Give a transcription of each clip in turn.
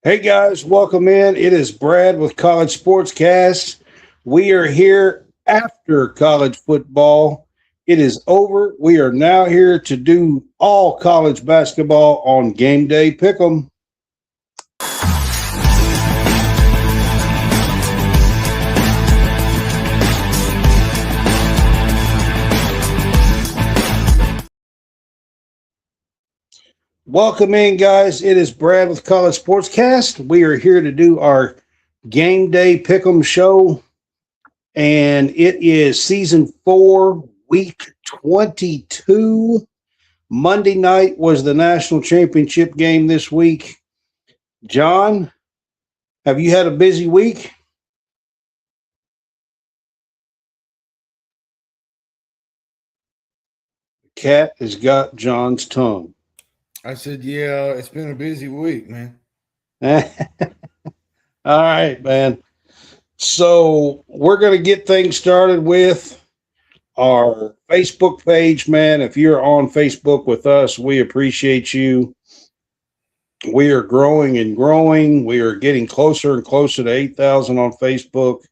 Hey guys, welcome in. It is Brad with College SportsCast. We are here after college football. It is over. We are now here to do all college basketball on Game Day Pick'em. Welcome in, guys. It is Brad with College SportsCast. We are here to do our Game Day Pick'em show, and it is season 4, week 22. Monday night was the national championship game this week. John, have you had a busy week? Cat has got John's tongue. I said, yeah, it's been a busy week, man. All right, man. So we're going to get things started with our Facebook page, man. If you're on Facebook with us, we appreciate you. We are growing and growing. We are getting closer and closer to 8,000 on Facebook.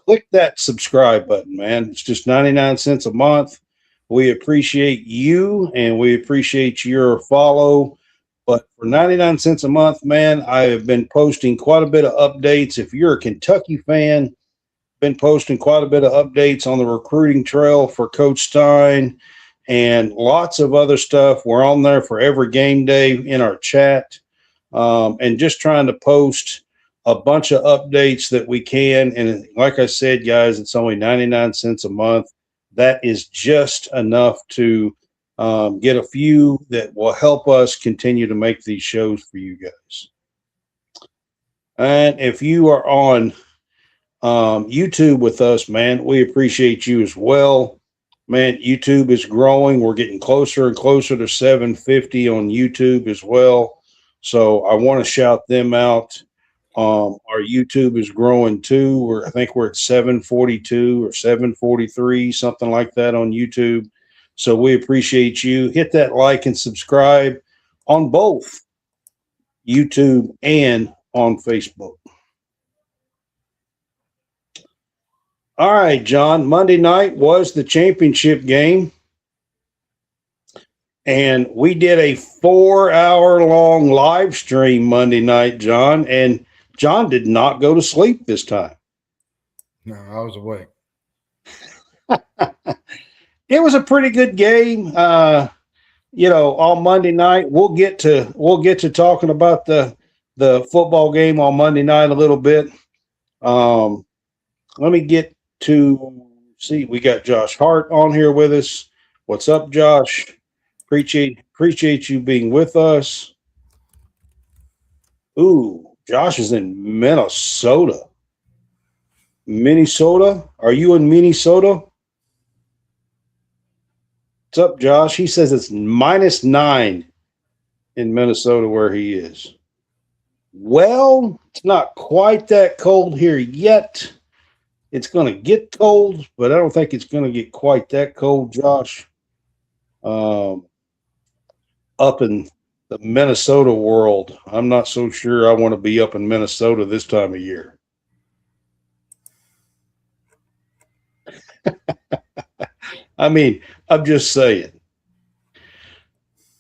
Click that subscribe button, man. It's just 99 cents a month. We appreciate you and we appreciate your follow. But for 99 cents a month, man, I have been posting quite a bit of updates. If you're a Kentucky fan, been posting quite a bit of updates on the recruiting trail for Coach Stein and lots of other stuff. We're on there for every game day in our chat, and just trying to post a bunch of updates that we can. And like I said, guys, it's only 99 cents a month. That is just enough to get a few that will help us continue to make these shows for you guys. And if you are on YouTube with us, man, we appreciate you as well. Man, YouTube is growing. We're getting closer and closer to 750 on YouTube as well. So I want to shout them out. Our YouTube is growing too. I think we're at 742 or 743, something like that on YouTube. So we appreciate you. Hit that like and subscribe on both YouTube and on Facebook. All right, John, Monday night was the championship game. And we did a 4-hour-long live stream Monday night, John. And John did not go to sleep this time. No, I was awake. It was a pretty good game. On Monday night, we'll get to talking about the football game on Monday night a little bit. Let me get to see. We got Josh Hart on here with us. What's up, Josh? Appreciate you being with us. Ooh, Josh is in Minnesota. Minnesota? Are you in Minnesota? What's up, Josh? He says it's -9 in Minnesota where he is. Well, it's not quite that cold here yet. It's going to get cold, but I don't think it's going to get quite that cold, Josh. Up in the Minnesota world, I'm not so sure I want to be up in Minnesota this time of year. I mean, I'm just saying.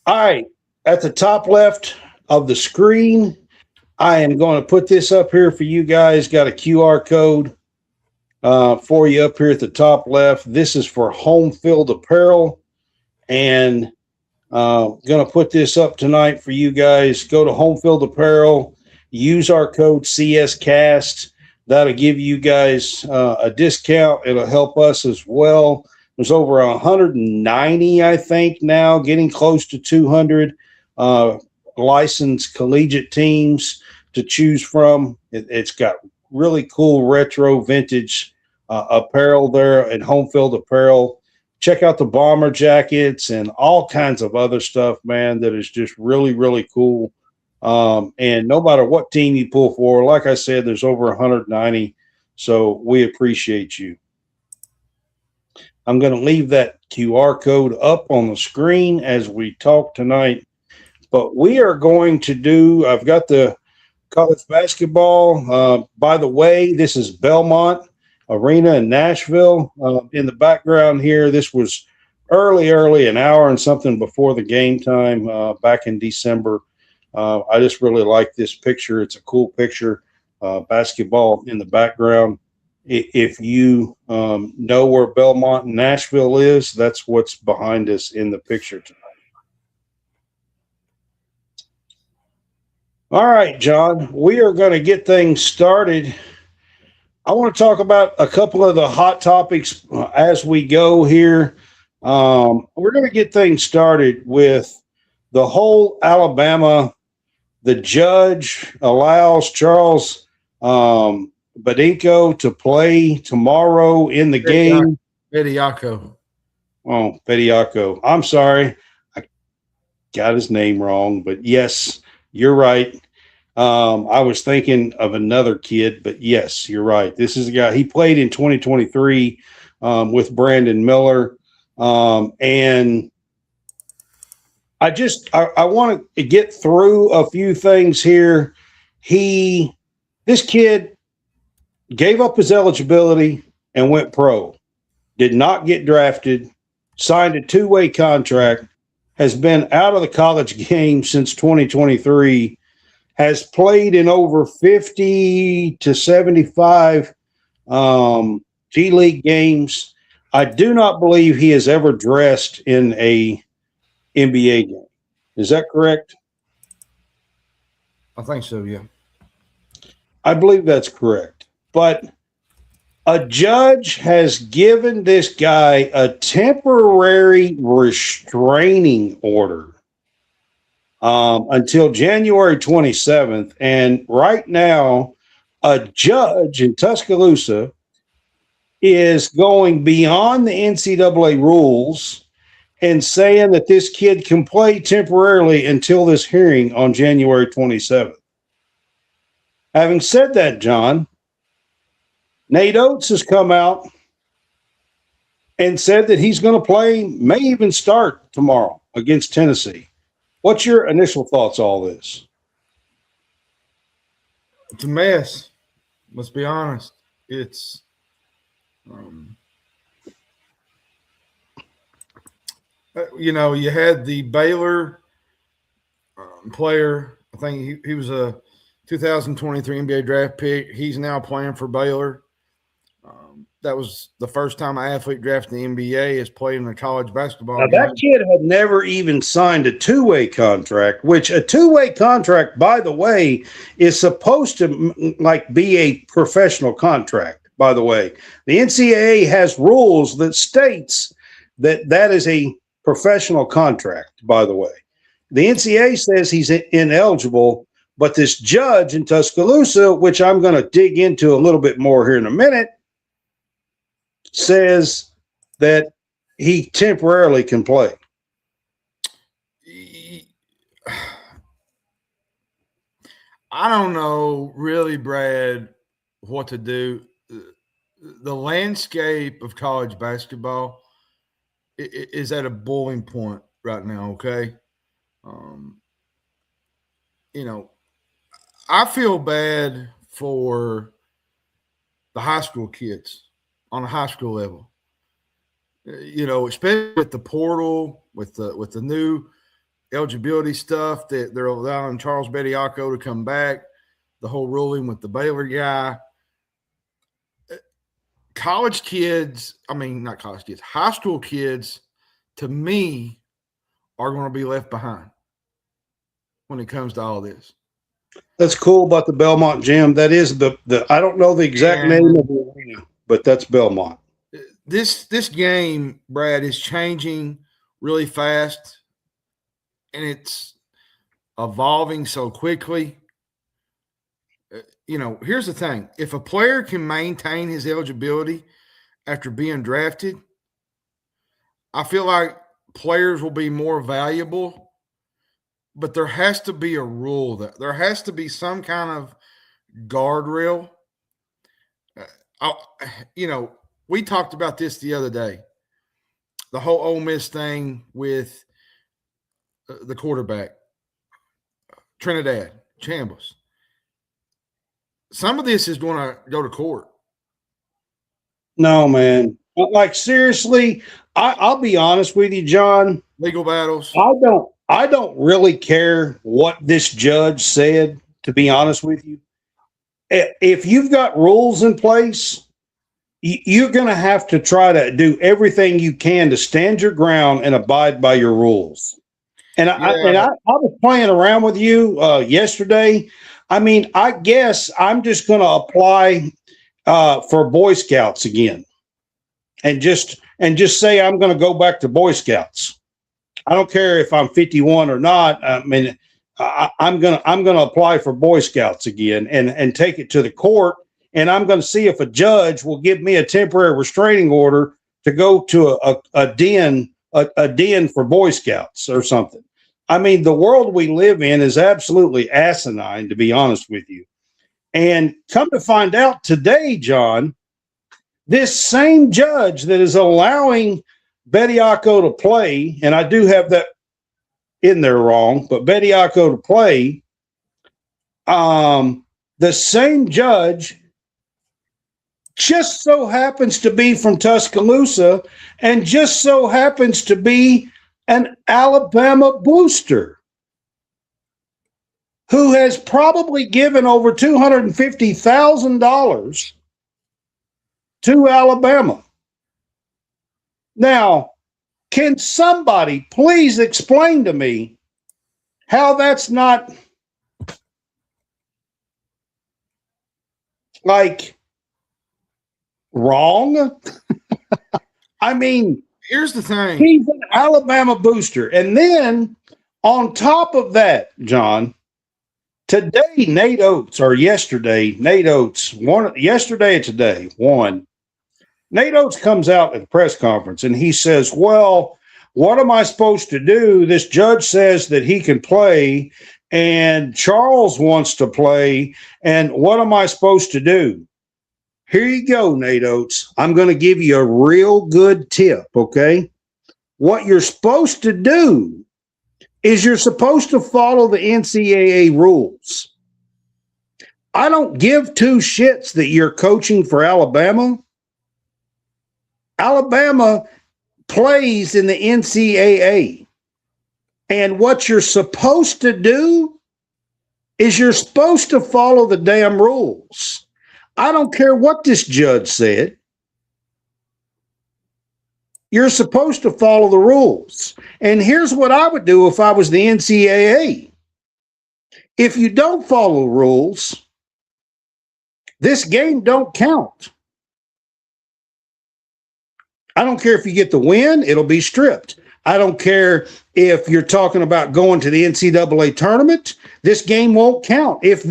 All right, at the top left of the screen, I am going to put this up here for you guys. Got a QR code for you up here at the top left. This is for Home Field Apparel, and going to put this up tonight for you guys. Go to Home Field Apparel, use our code CSCast. That'll give you guys a discount. It'll help us as well. There's over 190, I think, now, getting close to 200 licensed collegiate teams to choose from. It's got really cool retro vintage apparel there at Home Field Apparel. Check out the bomber jackets and all kinds of other stuff, man, that is just really, really cool. And no matter what team you pull for, like I said, there's over 190. So we appreciate you. I'm going to leave that QR code up on the screen as we talk tonight. But we are going to do, I've got the college basketball. By the way, this is Belmont Arena in Nashville. In the background here, this was early, an hour and something before the game time back in December. I just really like this picture. It's a cool picture. Basketball in the background. If you know where Belmont and Nashville is, that's what's behind us in the picture tonight. All right, John, we are going to get things started. I want to talk about a couple of the hot topics as we go here. We're going to get things started with the whole Alabama. The judge allows Charles Badinko to play tomorrow in the game. Bediako. Oh, Bediako. I'm sorry. I got his name wrong, but yes, you're right. I was thinking of another kid, but yes, you're right. This is a guy. He played in 2023 with Brandon Miller. And I want to get through a few things here. This kid gave up his eligibility and went pro, did not get drafted, signed a two-way contract, has been out of the college game since 2023, has played in over 50 to 75 G League games. I do not believe he has ever dressed in a NBA game. Is that correct? I think so, yeah. I believe that's correct. But a judge has given this guy a temporary restraining order until January 27th. And right now, a judge in Tuscaloosa is going beyond the NCAA rules and saying that this kid can play temporarily until this hearing on January 27th. Having said that, John, Nate Oates has come out and said that he's going to play, may even start tomorrow against Tennessee. What's your initial thoughts on all this? It's a mess. Let's be honest. It's you had the Baylor player. I think he was a 2023 NBA draft pick. He's now playing for Baylor. That was the first time an athlete drafted in the NBA is playing in a college basketball game. That kid had never even signed a two-way contract, which a two-way contract, by the way, is supposed to be a professional contract, by the way. The NCAA has rules that states that is a professional contract, by the way. The NCAA says he's ineligible, but this judge in Tuscaloosa, which I'm going to dig into a little bit more here in a minute, says that he temporarily can play. I don't know really, Brad, what to do. The landscape of college basketball is at a boiling point right now, okay? I feel bad for the high school kids on a high school level, especially with the portal, with the new eligibility stuff that they're allowing Charles Bediako to come back, the whole ruling with the Baylor guy. College kids, not college kids, high school kids, to me, are going to be left behind when it comes to all this. That's cool about the Belmont Gym. That is the I don't know the exact name of the arena, but that's Belmont. This game, Brad, is changing really fast, and it's evolving so quickly. Here's the thing. If a player can maintain his eligibility after being drafted, I feel like players will be more valuable, but there has to be a rule that there has to be some kind of guardrail. We talked about this the other day, the whole Ole Miss thing with the quarterback. Trinidad, Chambliss. Some of this is going to go to court. No, man. Like, seriously, I'll be honest with you, John. Legal battles. I don't really care what this judge said, to be honest with you. If you've got rules in place, you're going to have to try to do everything you can to stand your ground and abide by your rules. And I was playing around with you yesterday. I mean, I guess I'm just going to apply for Boy Scouts again, and just say I'm going to go back to Boy Scouts. I don't care if I'm 51 or not. I mean, I'm going to apply for Boy Scouts again and take it to the court. And I'm going to see if a judge will give me a temporary restraining order to go to a den for Boy Scouts or something. I mean, the world we live in is absolutely asinine, to be honest with you. And come to find out today, John, this same judge that is allowing Bediako to play, and I do have that in there wrong, but Bediako to play, the same judge just so happens to be from Tuscaloosa and just so happens to be an Alabama booster who has probably given over $250,000 to Alabama. Now, can somebody please explain to me how that's not like wrong? I mean, here's the thing. He's an Alabama booster. And then on top of that, John, today, Nate Oates, or yesterday, Nate Oates, yesterday and today, Nate Oates comes out at the press conference and he says, well, what am I supposed to do? This judge says that he can play and Charles wants to play. And what am I supposed to do? Here you go, Nate Oates. I'm going to give you a real good tip, okay? What you're supposed to do is you're supposed to follow the NCAA rules. I don't give two shits that you're coaching for Alabama. Alabama plays in the NCAA. And what you're supposed to do is you're supposed to follow the damn rules. I don't care what this judge said. You're supposed to follow the rules. And here's what I would do if I was the NCAA. If you don't follow rules, this game don't count. I don't care if you get the win, it'll be stripped. I don't care if you're talking about going to the NCAA tournament, this game won't count. If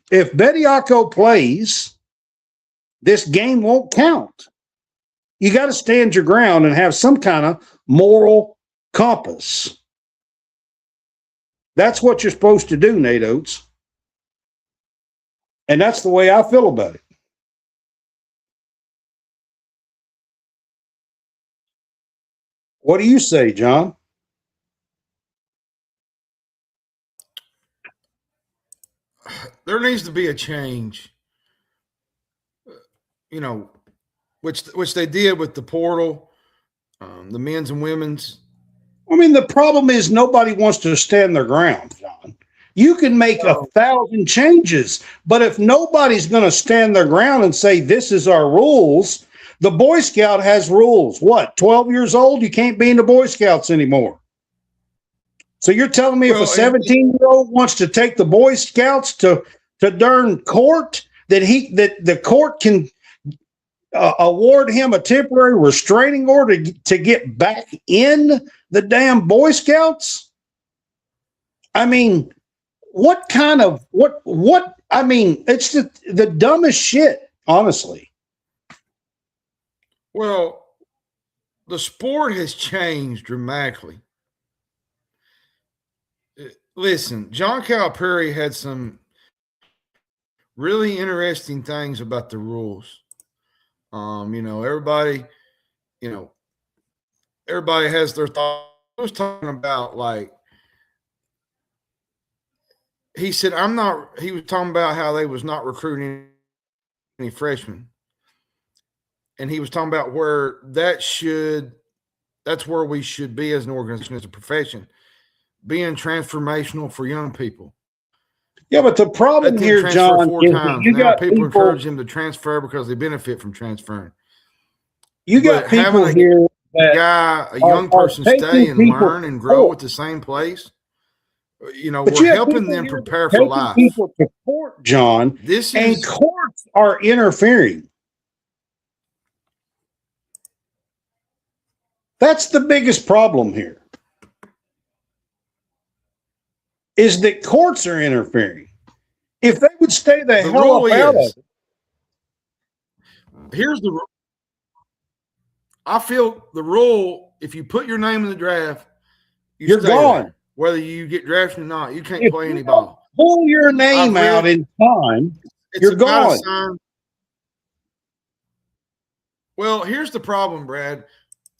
Bediako plays, this game won't count. You got to stand your ground and have some kind of moral compass. That's what you're supposed to do, Nate Oates. And that's the way I feel about it. What do you say, John? There needs to be a change, which they did with the portal, the men's and women's. I mean, the problem is nobody wants to stand their ground, John. You can make 1,000 changes, but if nobody's going to stand their ground and say, this is our rules, the Boy Scout has rules. What, 12 years old? You can't be in the Boy Scouts anymore. So you're telling me if a 17-year-old wants to take the Boy Scouts to darn court, that the court can award him a temporary restraining order to get back in the damn Boy Scouts? I mean, I mean, it's the dumbest shit, honestly. Well, the sport has changed dramatically. Listen, John Calipari had some really interesting things about the rules. Everybody has their thoughts. I was talking about, like, he said, he was talking about how they was not recruiting any freshmen. And he was talking about where that's where we should be as an organization, as a profession, being transformational for young people. Yeah, but the problem here, John, four is times. you Now got people encourage them to transfer because they benefit from transferring. You got people here that a young person stay and learn and grow at the same place. You know, we're helping them prepare for life. People to court, John, and courts are interfering. That's the biggest problem here. Is that courts are interfering. If they would stay the hell out of it. Here's the rule. I feel the rule, if you put your name in the draft, you're gone. There. Whether you get drafted or not, you can't play any ball. Pull your name out in time, you're gone. Well, here's the problem, Brad.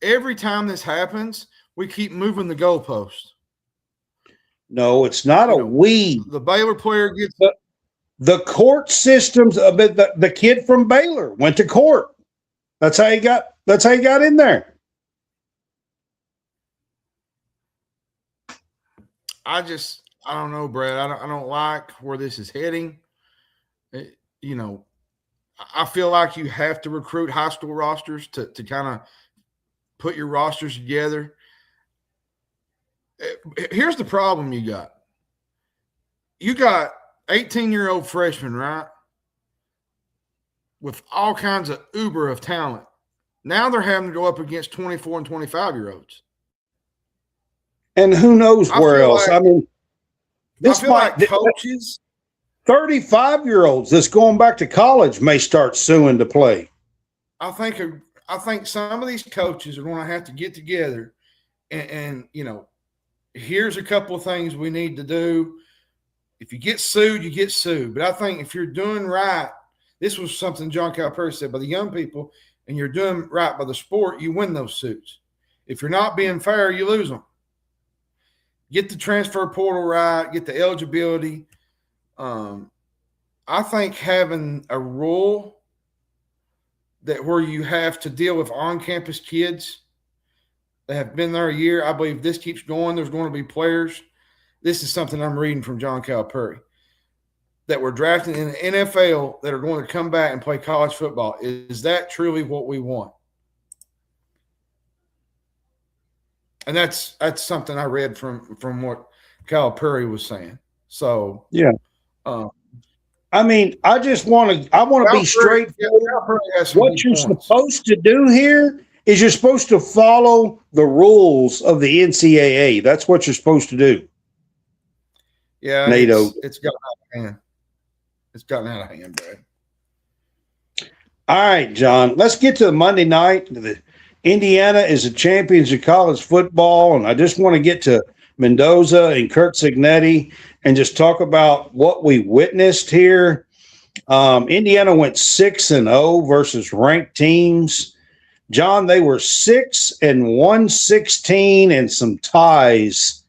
Every time this happens, we keep moving the goalpost. No, it's not a we. The Baylor player gets the court systems of it. The kid from Baylor went to court. That's how he got in there. I don't know, Brad. I don't like where this is heading. I feel like you have to recruit high school rosters to kind of put your rosters together. Here's the problem you got. You got 18-year-old freshmen, right? With all kinds of uber of talent. Now they're having to go up against 24 and 25-year-olds. And who knows where else? I mean, this might coaches, 35-year-olds that's going back to college may start suing to play. I think some of these coaches are going to have to get together and here's a couple of things we need to do. If you get sued, you get sued. But I think if you're doing right, this was something John Calipari said, by the young people, and you're doing right by the sport, you win those suits. If you're not being fair, you lose them. Get the transfer portal right, get the eligibility. I think having a rule that where you have to deal with on-campus kids that have been there a year, I believe this keeps going. There's going to be players. This is something I'm reading from John Calipari, that we're drafting in the NFL that are going to come back and play college football. Is that truly what we want? And that's something I read from what Calipari was saying. So yeah, I mean, I want to be straightforward. What you're supposed to do here is you're supposed to follow the rules of the NCAA. That's what you're supposed to do. Yeah, NATO. It's gotten out of hand. It's gotten out of hand, Brad. All right, John. Let's get to the Monday night. Indiana is the champions of college football, and I just want to get to Mendoza and Curt Cignetti and just talk about what we witnessed here. Indiana went 6-0 versus ranked teams. John, they were 6-116 and some ties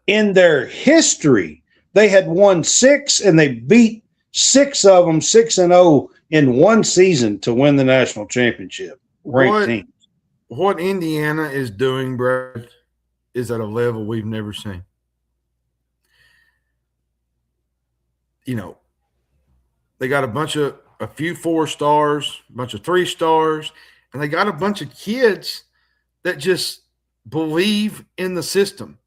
in their history. They had won 6 and they beat 6 of them, 6-0 in one season to win the national championship. Ranked teams. What Indiana is doing, Brad, is at a level we've never seen. They got a few 4 stars, a bunch of 3 stars, and they got a bunch of kids that just believe in the system.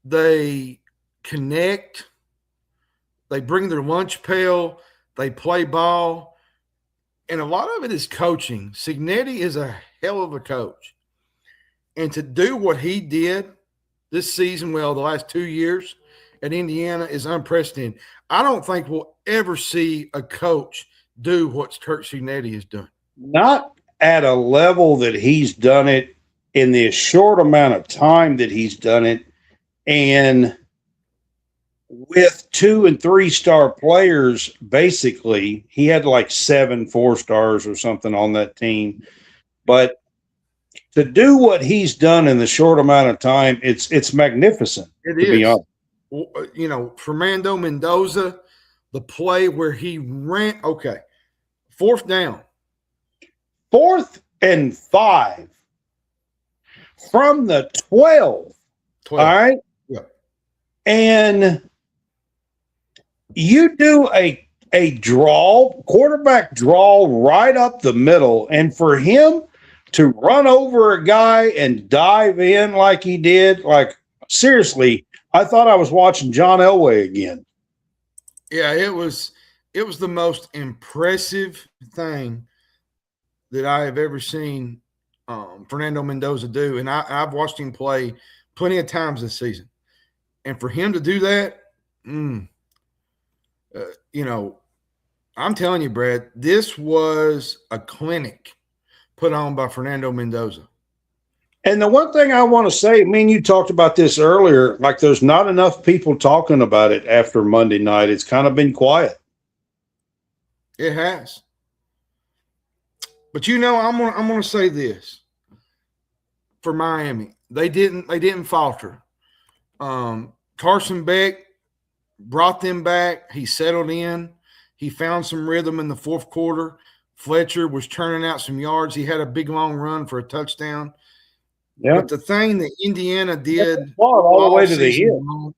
They connect. They bring their lunch pail. They play ball. And a lot of it is coaching. Cignetti is a hell of a coach. And to do what he did this season, the last 2 years at Indiana is unprecedented. I don't think we'll ever see a coach do what Curt Cignetti is doing. Not at a level that he's done it in the short amount of time that he's done it, and with 2 and 3 star players. Basically, he had like 7 4 stars or something on that team. But to do what he's done in the short amount of time, it's magnificent. To be honest. Fernando Mendoza, the play where he ran. Okay, 4th down. 4th and 5 from the 12. 12. All right. Yeah. And you do a quarterback draw right up the middle. And for him to run over a guy and dive in like he did, like, seriously, I thought I was watching John Elway again. Yeah, it was the most impressive thing that I have ever seen Fernando Mendoza do. And I've watched him play plenty of times this season. And for him to do that, I'm telling you, Brad, this was a clinic put on by Fernando Mendoza. And the one thing I want to say, me and you talked about this earlier, like there's not enough people talking about it after Monday night. It's kind of been quiet. It has. But I'm gonna say this for Miami. They didn't falter. Carson Beck brought them back. He settled in. He found some rhythm in the 4th quarter. Fletcher was turning out some yards. He had a big long run for a touchdown. Yeah. But the thing that Indiana did all the way to the end.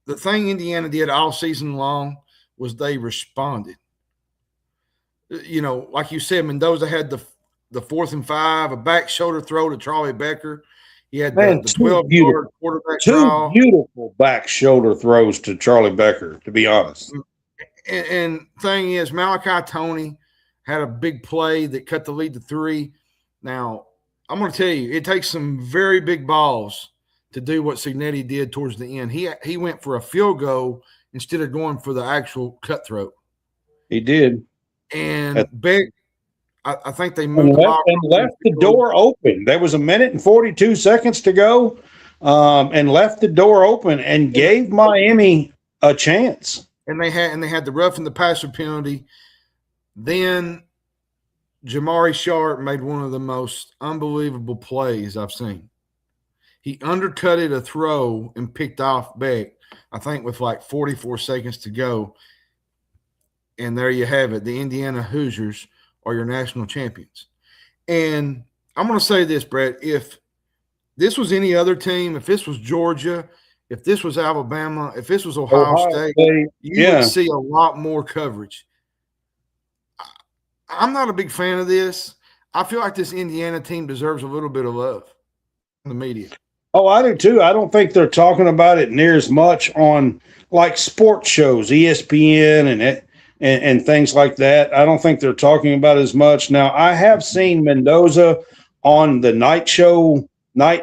The thing Indiana did all season long was they responded. Like you said, Mendoza had the 4th and 5, a back shoulder throw to Charlie Becker. He had the 12-yard quarterback draw. 2 beautiful back shoulder throws to Charlie Becker, to be honest. And thing is, Malachi Toney had a big play that cut the lead to 3. Now, I'm going to tell you, it takes some very big balls to do what Signetti did towards the end. He went for a field goal instead of going for the actual cutthroat. He did. And Beck, I think they moved left the door open. There was 1 minute and 42 seconds to go, and left the door open and gave Miami a chance. And they had the roughing the passer penalty. Then Jamari Sharp made one of the most unbelievable plays I've seen. He undercutted a throw and picked off Beck, I think with like 44 seconds to go. And there you have it. The Indiana Hoosiers are your national champions. And I'm going to say this, Brett. If this was any other team, if this was Georgia, if this was Alabama, if this was Ohio State, you would see a lot more coverage. I'm not a big fan of this. I feel like this Indiana team deserves a little bit of love in the media. Oh, I do too. I don't think they're talking about it near as much on like sports shows, ESPN and things like that. I don't think they're talking about it as much. Now, I have seen Mendoza on the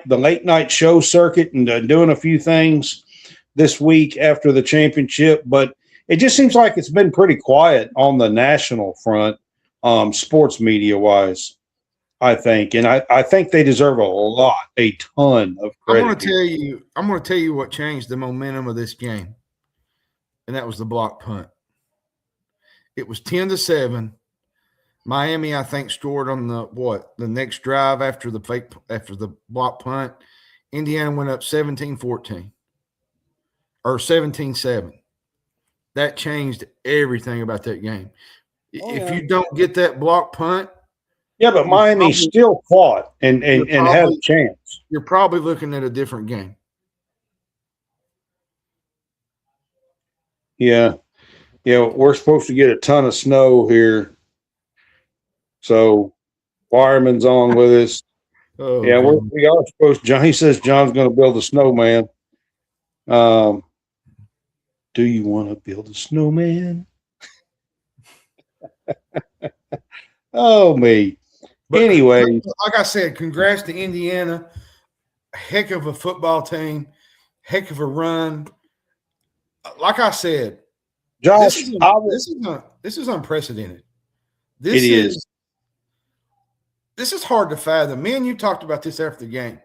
the late night show circuit and doing a few things this week after the championship, but it just seems like it's been pretty quiet on the national front, sports media wise, I think. And I think they deserve a ton of credit. I'm going to tell you what changed the momentum of this game. And that was the block punt. It was 10-7. Miami, I think, scored on the next drive after the block punt. Indiana went up 17-14 or 17-7. That changed everything about that game. If you don't get that block punt, but Miami still fought and had a chance. You're probably looking at a different game. Yeah. We're supposed to get a ton of snow here. So Wireman's on with us. We are supposed to. He says John's going to build a snowman. Do you want to build a snowman? Oh, me. But anyway. Like I said, congrats to Indiana. Heck of a football team. Heck of a run. Like I said, Josh, this is unprecedented. This is hard to fathom. Me and you talked about this after the game.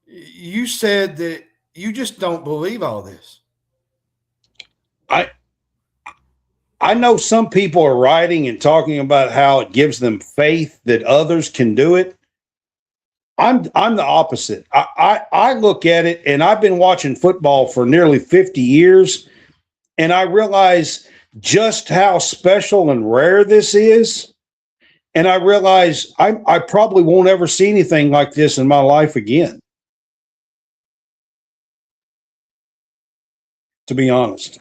You said that you just don't believe all this. I know some people are writing and talking about how it gives them faith that others can do it. I'm the opposite. I look at it, and I've been watching football for nearly 50 years, and I realize just how special and rare this is. And I realize I probably won't ever see anything like this in my life again, to be honest.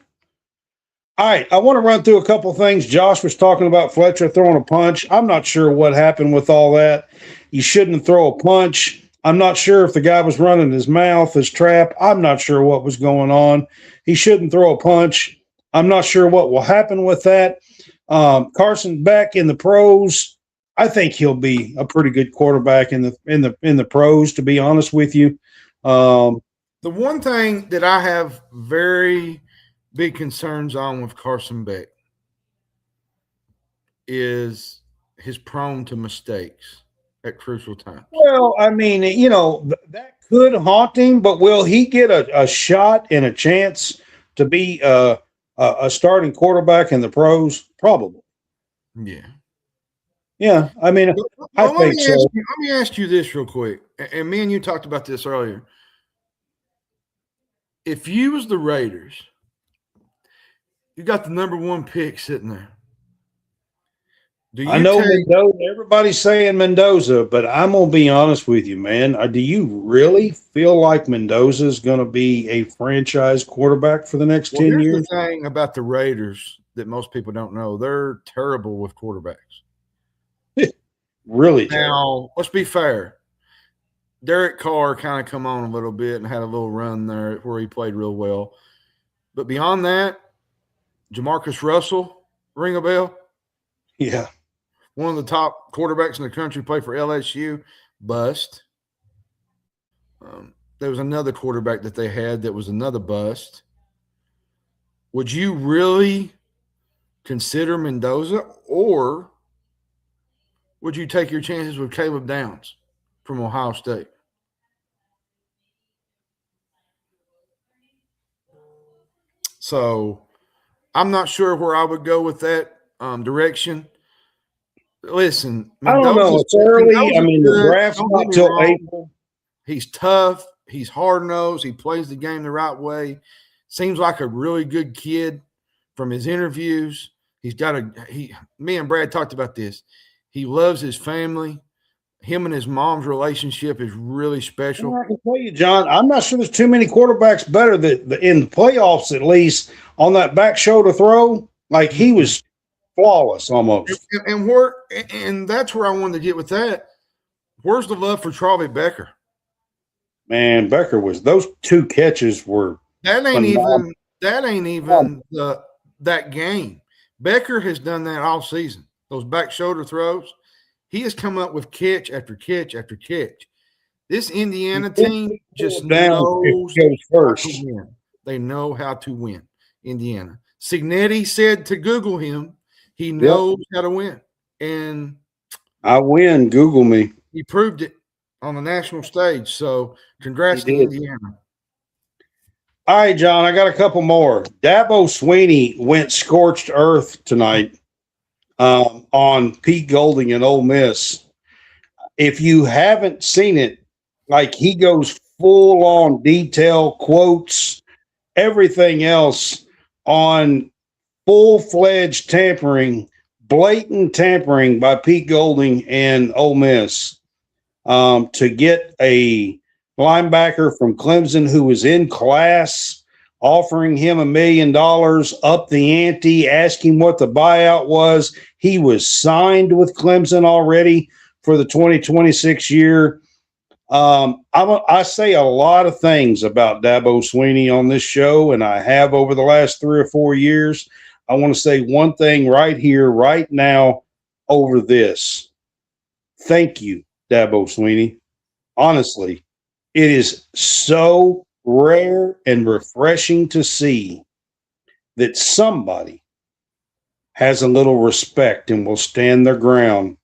All right, I want to run through a couple things. Josh was talking about Fletcher throwing a punch. I'm not sure what happened with all that. You shouldn't throw a punch. I'm not sure if the guy was running his mouth, his trap. I'm not sure what was going on. He shouldn't throw a punch. I'm not sure what will happen with that. Carson Beck in the pros. I think he'll be a pretty good quarterback in the pros, to be honest with you. The one thing that I have very big concerns on with Carson Beck is his prone to mistakes at crucial times. Well, I mean, that could haunt him, but will he get a shot and a chance to be a starting quarterback in the pros? Probably. Yeah. Yeah, I mean, I think so. Let me ask you this real quick, and me and you talked about this earlier. If you was the Raiders, you got the number 1 pick sitting there. I know Mendoza. Everybody's saying Mendoza, but I'm gonna be honest with you, man. Do you really feel like Mendoza is going to be a franchise quarterback for the next 10 years? Here's the thing about the Raiders that most people don't know: they're terrible with quarterbacks. Really? Now, let's be fair. Derek Carr kind of come on a little bit and had a little run there where he played real well. But beyond that, Jamarcus Russell, ring a bell? Yeah. One of the top quarterbacks in the country, played for LSU, bust. There was another quarterback that they had that was another bust. Would you really consider Mendoza, or would you take your chances with Caleb Downs from Ohio State? So I'm not sure where I would go with that direction. Listen, I don't know. It's early. I mean, the draft's not until April. He's tough. He's hard-nosed. He plays the game the right way. Seems like a really good kid from his interviews. Me and Brad talked about this. He loves his family. Him and his mom's relationship is really special. Well, I can tell you, John, I'm not sure there's too many quarterbacks better than in the playoffs, at least on that back shoulder throw. Like, he was flawless almost. And that's where I wanted to get with that. Where's the love for Charlie Becker? Man, Becker those 2 catches were that ain't even that game. Becker has done that all season. Those back shoulder throws. He has come up with catch after catch after catch. This Indiana team just knows first. How to win. They know how to win. Indiana. Signetti said to Google him, he knows how to win. And I win. Google me. He proved it on the national stage. So congrats to Indiana. All right, John, I got a couple more. Dabo Swinney went scorched earth tonight on Pete Golding and Ole Miss. If you haven't seen it, like, he goes full on detail, quotes, everything else on full-fledged tampering, blatant tampering by Pete Golding and Ole Miss to get a linebacker from Clemson who was in class, offering him $1 million, up the ante, ask him what the buyout was. He was signed with Clemson already for the 2026 year. I say a lot of things about Dabo Swinney on this show, and I have over the last 3 or 4 years. I want to say one thing right here, right now, over this. Thank you, Dabo Swinney. Honestly, it is so rare and refreshing to see that somebody has a little respect and will stand their ground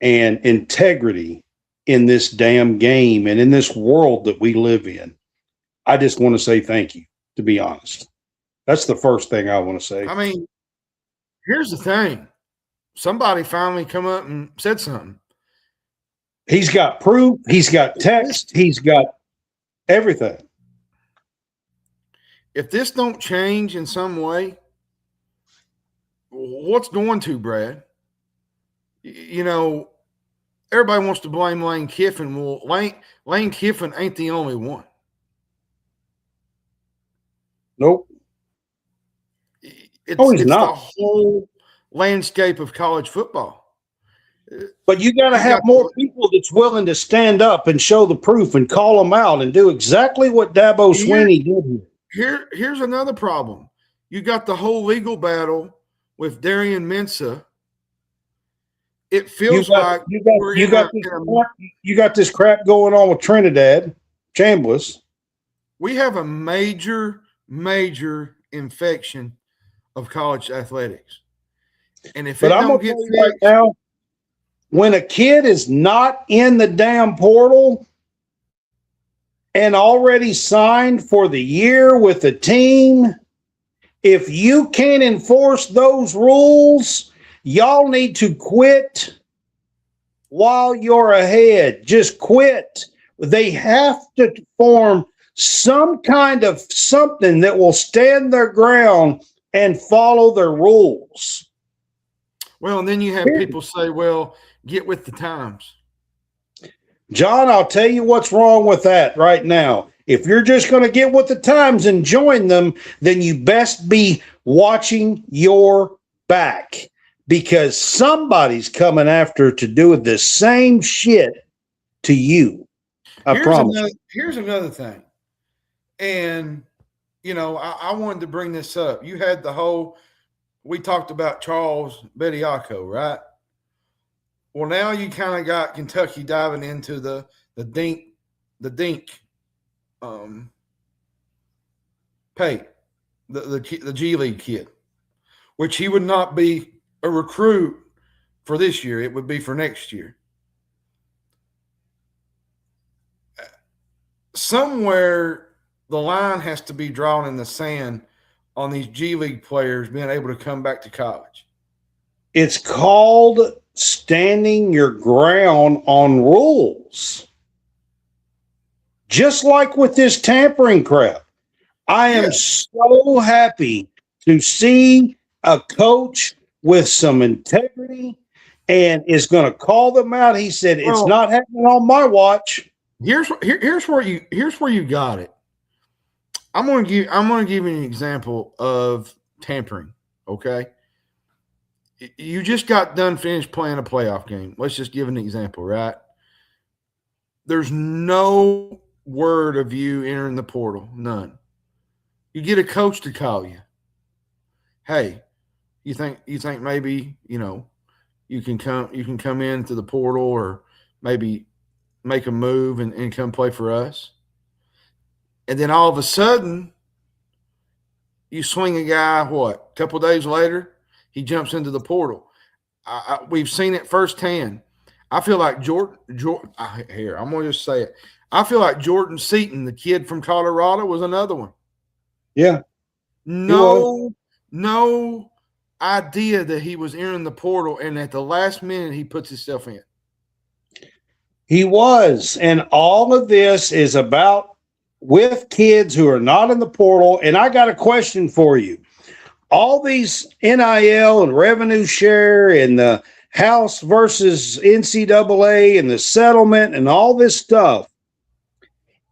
and integrity in this damn game and in this world that we live in. I just want to say thank you, to be honest. That's the first thing I want to say. I mean, here's the thing. Somebody finally come up and said something. He's got proof. He's got text. He's got everything. If this don't change in some way, what's going to, Brad? You know, everybody wants to blame Lane Kiffin. Well, Lane Kiffin ain't the only one. Nope. It's not. The whole landscape of college football. But you got to have more people that's willing to stand up and show the proof and call them out and do exactly what Dabo Swinney did here. Here's another problem. You got the whole legal battle with Darian Mensah. It feels like you got this crap going on with Trinidad Chambliss. We have a major infection of college athletics. And if it don't get fixed right now, when a kid is not in the damn portal and already signed for the year with the team, if you can't enforce those rules, y'all need to quit while you're ahead. Just quit. They have to form some kind of something that will stand their ground and follow their rules. Well, and then you have people say, well, get with the times. John, I'll tell you what's wrong with that right now. If you're just going to get with the times and join them, then you best be watching your back, because somebody's coming after to do the same shit to you. I promise. Here's another thing. And, you know, I wanted to bring this up. You had we talked about Charles Bediako, right? Well, now you kind of got Kentucky diving into the dink pay, the G League kid, which he would not be a recruit for this year. It would be for next year. Somewhere the line has to be drawn in the sand on these G League players being able to come back to college. It's called standing your ground on rules. Just like with this tampering crap. I am so happy to see a coach with some integrity and is going to call them out. He said, it's not happening on my watch. Here's where you got it. I'm going to give you an example of tampering. Okay. You just got done finished playing a playoff game. Let's just give an example, right? There's no word of you entering the portal. None. You get a coach to call you. Hey, you think maybe, you know, you can come into the portal or maybe make a move and come play for us. And then all of a sudden you swing a guy, a couple of days later, he jumps into the portal. We've seen it firsthand. I feel like Jordan. Here, I'm going to just say it. I feel like Jordan Seaton, the kid from Colorado, was another one. Yeah. No idea that he was entering the portal, and at the last minute, he puts himself in. He was. And all of this is about with kids who are not in the portal. And I got a question for you. All these NIL and revenue share and the House versus NCAA and the settlement and all this stuff,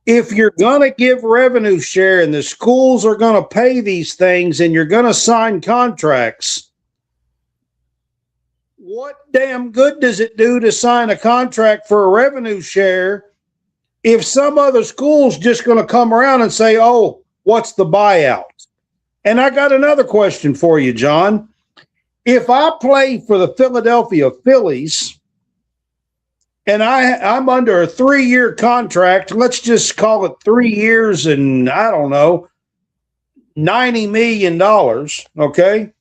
if you're going to give revenue share and the schools are going to pay these things and you're going to sign contracts, what damn good does it do to sign a contract for a revenue share if some other school's just going to come around and say, oh, what's the buyout? And I got another question for you, John. If I play for the Philadelphia Phillies and I'm under a 3-year contract, let's just call it 3 years and, I don't know, $90 million, okay?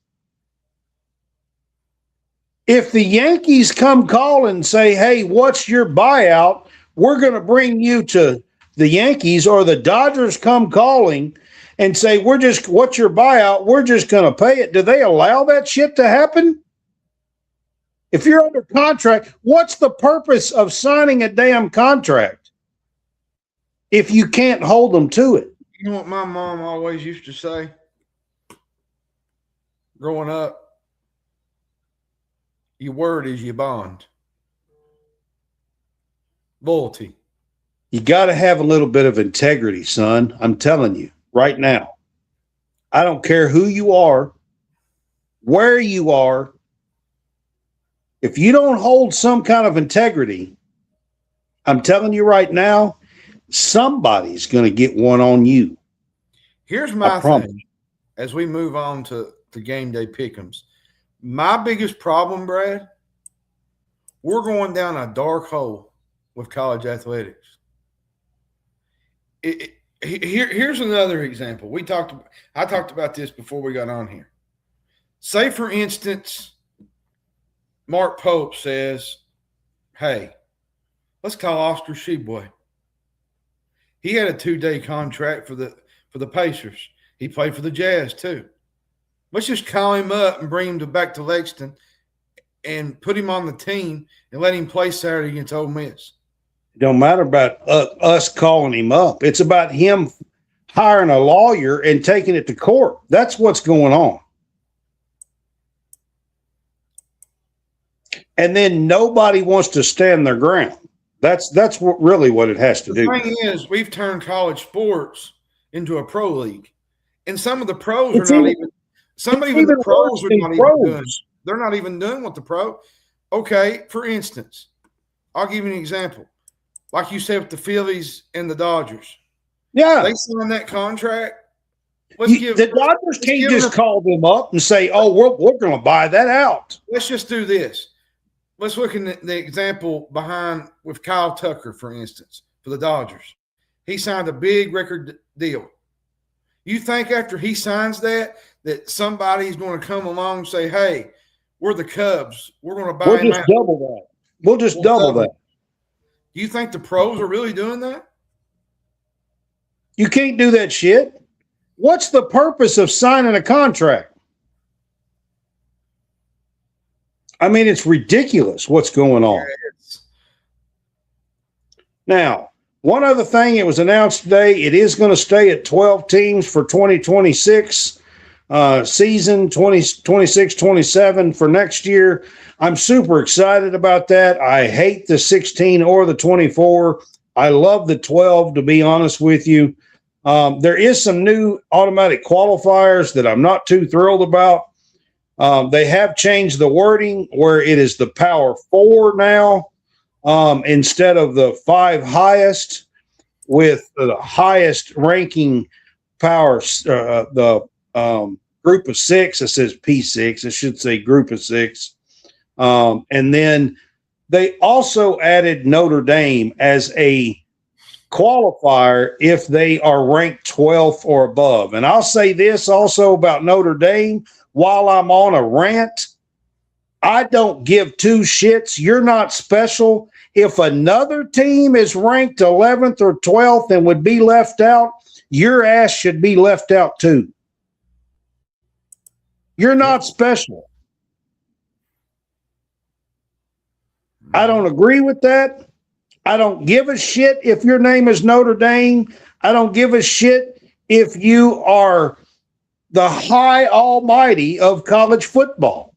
If the Yankees come call and say, hey, what's your buyout? We're going to bring you to the Yankees, or the Dodgers come calling and say, what's your buyout? We're just going to pay it. Do they allow that shit to happen? If you're under contract, what's the purpose of signing a damn contract if you can't hold them to it? You know what my mom always used to say growing up? Your word is your bond. Loyalty. You got to have a little bit of integrity, son. I'm telling you right now. I don't care who you are, where you are. If you don't hold some kind of integrity, I'm telling you right now, somebody's going to get one on you. Here's my thing as we move on to game day pick'ems. My biggest problem, Brad, we're going down a dark hole with college athletics. Here's another example. I talked about this before we got on here. Say, for instance, Mark Pope says, hey, let's call Oscar Sheboy. He had a 2-day contract for the Pacers. He played for the Jazz too. Let's just call him up and bring him back to Lexington and put him on the team and let him play Saturday against Ole Miss. It don't matter about us calling him up. It's about him hiring a lawyer and taking it to court. That's what's going on. And then nobody wants to stand their ground. That's really what it has to do. The thing is, we've turned college sports into a pro league, and some of the pros are not even. Some even the pros are not even doing. They're not even doing what the pro. Okay, for instance, I'll give you an example. Like you said with the Phillies and the Dodgers. Yeah, they signed that contract. The Dodgers can't just call them up and say, "Oh, we're going to buy that out." Let's just do this. Let's look at the example behind with Kyle Tucker, for instance, for the Dodgers. He signed a big record deal. You think after he signs that somebody's going to come along and say, hey, we're the Cubs. We're going to buy him out. Double that. We'll just double that. Do you think the pros are really doing that? You can't do that shit. What's the purpose of signing a contract? I mean, it's ridiculous what's going on. Now, one other thing, it was announced today, it is going to stay at 12 teams for 2026 season, 2026-27 for next year. I'm super excited about that. I hate the 16 or the 24. I love the 12, to be honest with you. There is some new automatic qualifiers that I'm not too thrilled about. They have changed the wording where it is the Power 4 now instead of the 5 highest, with the highest ranking power, the group of 6. It says P6. It should say group of 6. And then they also added Notre Dame as a qualifier if they are ranked 12th or above. And I'll say this also about Notre Dame. While I'm on a rant, I don't give two shits. You're not special. If another team is ranked 11th or 12th and would be left out, your ass should be left out too. You're not special. I don't agree with that. I don't give a shit if your name is Notre Dame. I don't give a shit if you are the high almighty of college football.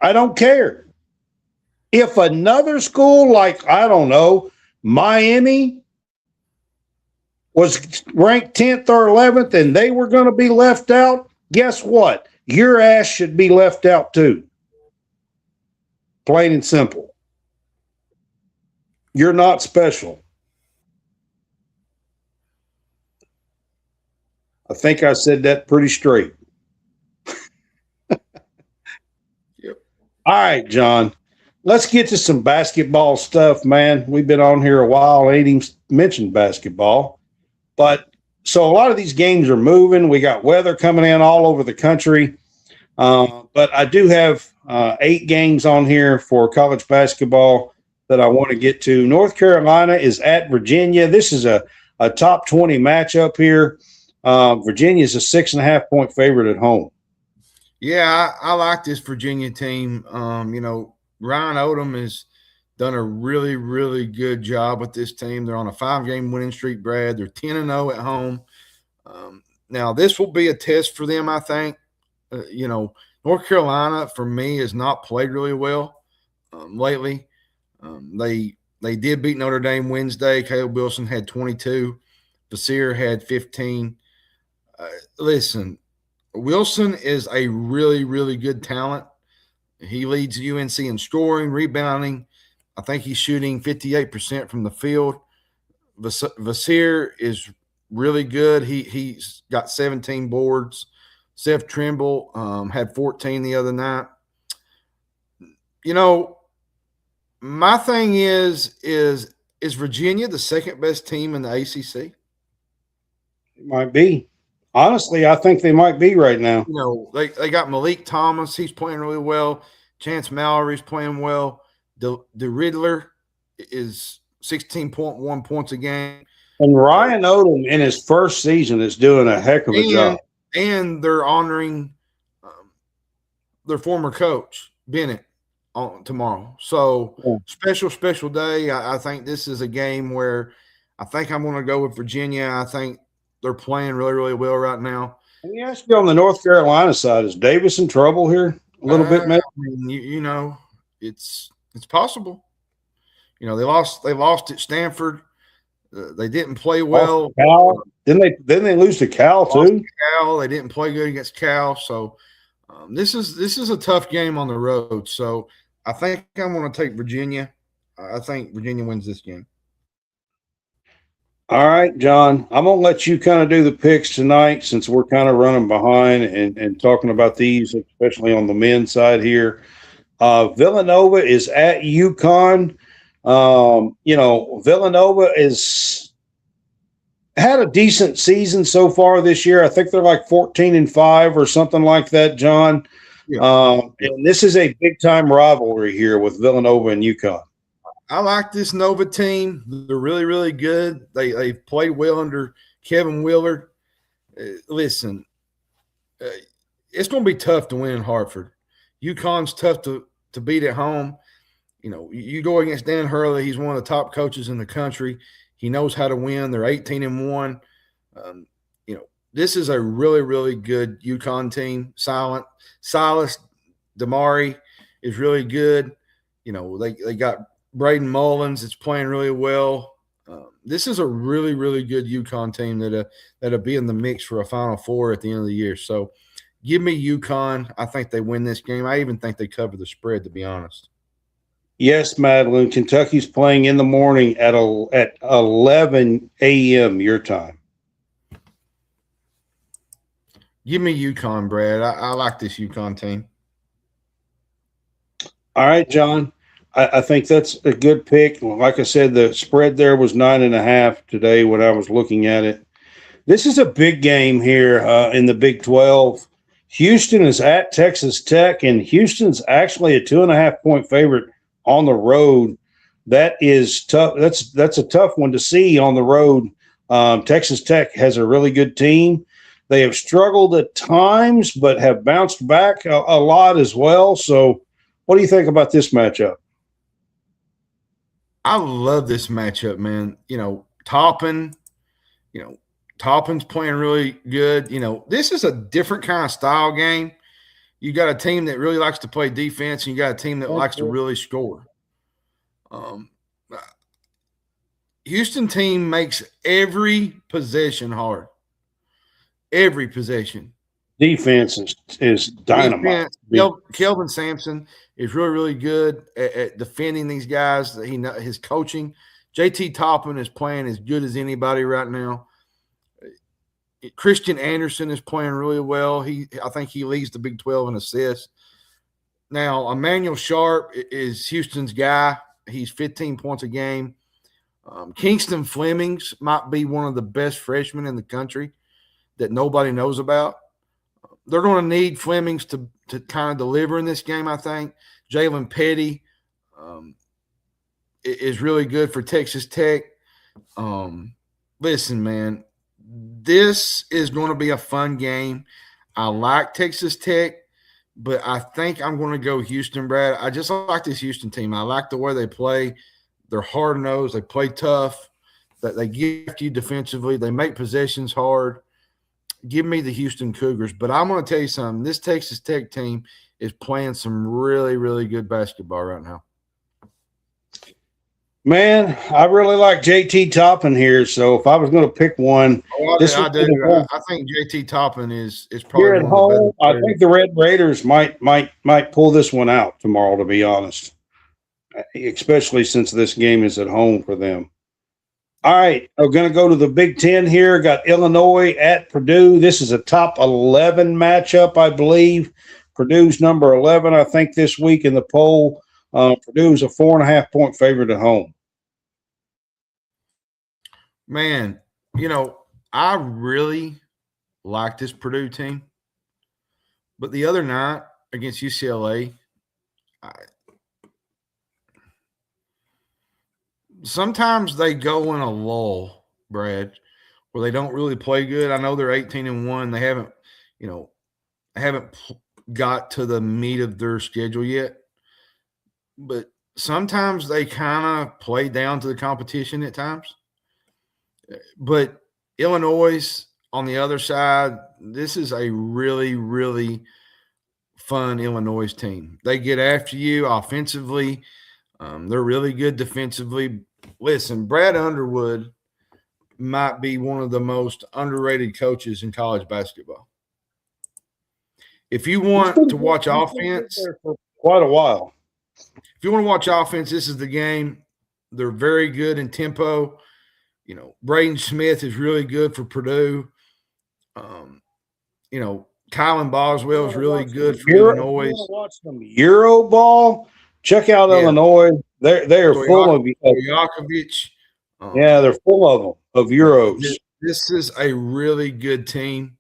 I don't care. If another school like, I don't know, Miami was ranked 10th or 11th and they were going to be left out, guess what? Your ass should be left out too. Plain and simple. You're not special. I think I said that pretty straight. Yep. All right, John. Let's get to some basketball stuff, man. We've been on here a while. Ain't even mentioned basketball. But so a lot of these games are moving. We got weather coming in all over the country. But I do have 8 games on here for college basketball that I want to get to. North Carolina is at Virginia. This is a top 20 matchup here. Virginia is a 6.5-point favorite at home. Yeah, I like this Virginia team. Ryan Odom has done a really, really good job with this team. They're on a 5-game winning streak, Brad. They're 10-0 at home. Now, this will be a test for them, I think. North Carolina, for me, has not played really well lately. They did beat Notre Dame Wednesday. Caleb Wilson had 22. Basir had 15. Listen, Wilson is a really, really good talent. He leads UNC in scoring, rebounding. I think he's shooting 58% from the field. Vasir is really good. He's got 17 boards. Seth Trimble had 14 the other night. My thing is Virginia the second best team in the ACC? It might be. Honestly, I think they might be right now. They got Malik Thomas. He's playing really well. Chance Mallory's playing well. The Riddler is 16.1 points a game. And Ryan Odom in his first season is doing a heck of a job. And they're honoring their former coach, Bennett, tomorrow. So special day. I think this is a game where I think I'm going to go with Virginia. I think they're playing really, really well right now. Let me ask you on the North Carolina side, is Davis in trouble here a little bit, man? It's possible. They lost at Stanford. They didn't play well. Cal. Didn't they lose to Cal too? Cal. They didn't play good against Cal. So this is a tough game on the road. So I think I'm going to take Virginia. I think Virginia wins this game. All right, John, I'm going to let you kind of do the picks tonight since we're kind of running behind and talking about these, especially on the men's side here. Villanova is at UConn. Villanova is had a decent season so far this year. I think they're like 14-5 or something like that, John. Yeah. And this is a big-time rivalry here with Villanova and UConn. I like this Nova team. They're really, really good. They've played well under Kevin Willard. Listen, it's going to be tough to win in Hartford. UConn's tough to beat at home. You go against Dan Hurley. He's one of the top coaches in the country. He knows how to win. They're 18-1. This is a really, really good UConn team. Silas Damari is really good. They got Braden Mullins. It's playing really well. This is a really, really good UConn team that'll be in the mix for a Final Four at the end of the year. So give me UConn. I think they win this game. I even think they cover the spread, to be honest. Yes, Madeline. Kentucky's playing in the morning at 11 a.m. your time. Give me UConn, Brad. I like this UConn team. All right, John. I think that's a good pick. Like I said, the spread there was 9.5 today when I was looking at it. This is a big game here in the Big 12. Houston is at Texas Tech, and Houston's actually a 2.5-point favorite on the road. That is tough. That's a tough one to see on the road. Texas Tech has a really good team. They have struggled at times, but have bounced back a lot as well. So what do you think about this matchup? I love this matchup, man. Toppin's playing really good. This is a different kind of style game. You got a team that really likes to play defense, and you got a team that likes to really score. Houston team makes every possession hard. Every possession. Defense is dynamite. Kelvin Sampson is really, really good at defending these guys. His coaching. JT Toppin is playing as good as anybody right now. Christian Anderson is playing really well. I think he leads the Big 12 in assists. Now, Emmanuel Sharp is Houston's guy. He's 15 points a game. Kingston Flemings might be one of the best freshmen in the country that nobody knows about. They're going to need Flemings to kind of deliver in this game, I think. Jalen Petty is really good for Texas Tech. Listen, man, this is going to be a fun game. I like Texas Tech. but I think I'm going to go Houston, Brad. I just like this Houston team. I like the way they play. They're hard-nosed. They play tough. That they gift you defensively. They make possessions hard. Give me the Houston Cougars. But I'm going to tell you something. This Texas Tech team is playing some really, really good basketball right now. Man, I really like JT Toppin here. So if I was going to pick one, I do. I think JT Toppin is probably here at one of the home. better I think the Red Raiders might pull this one out tomorrow, to be honest, especially since this game is at home for them. All right, we're going to go to the Big Ten here. Got Illinois at Purdue. This is a top 11 matchup, I believe. Purdue's number 11, I think, this week in the poll. Purdue's a 4.5-point favorite at home. Man, I really like this Purdue team. But the other night against UCLA, sometimes they go in a lull, Brad, where they don't really play good. I know they're 18-1. They haven't got to the meat of their schedule yet. But sometimes they kind of play down to the competition at times. But Illinois, on the other side, this is a really, really fun Illinois team. They get after you offensively. They're really good defensively. Listen, Brad Underwood might be one of the most underrated coaches in college basketball. If you want to watch offense for quite a while. If you want to watch offense, this is the game. They're very good in tempo. Braden Smith is really good for Purdue. Kylan Boswell is really good for Illinois. You want to watch some Euro ball? Check out Illinois. They are full of Wk-22. They're full of them, of Euros. This is a really good team.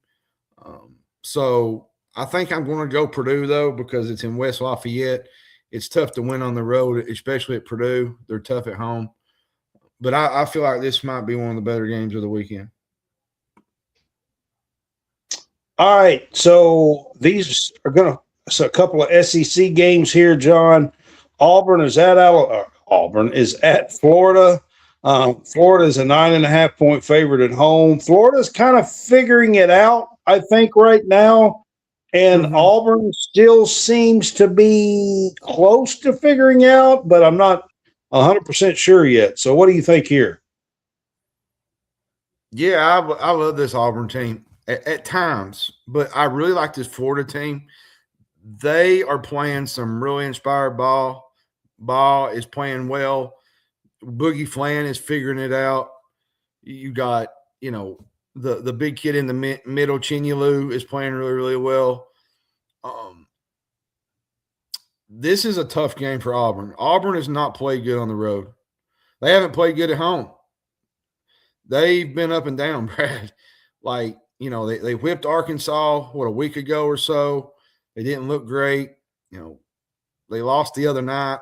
So I think I'm going to go Purdue, though, because it's in West Lafayette. It's tough to win on the road, especially at Purdue. They're tough at home. But I feel like this might be one of the better games of the weekend. All right. So these are a couple of SEC games here, John. Auburn is at Florida. Florida is a 9.5-point favorite at home. Florida's kind of figuring it out, I think, right now. And Auburn still seems to be close to figuring out, but I'm not 100% sure yet. So what do you think here? Yeah, I love this Auburn team at times, but I really like this Florida team. They are playing some really inspired ball. Ball is playing well. Boogie Flan is figuring it out. You got, the big kid in the middle, Chinyelu, is playing really, really well. This is a tough game for Auburn. Auburn has not played good on the road. They haven't played good at home. They've been up and down, Brad. They whipped Arkansas, a week ago or so. They didn't look great. They lost the other night.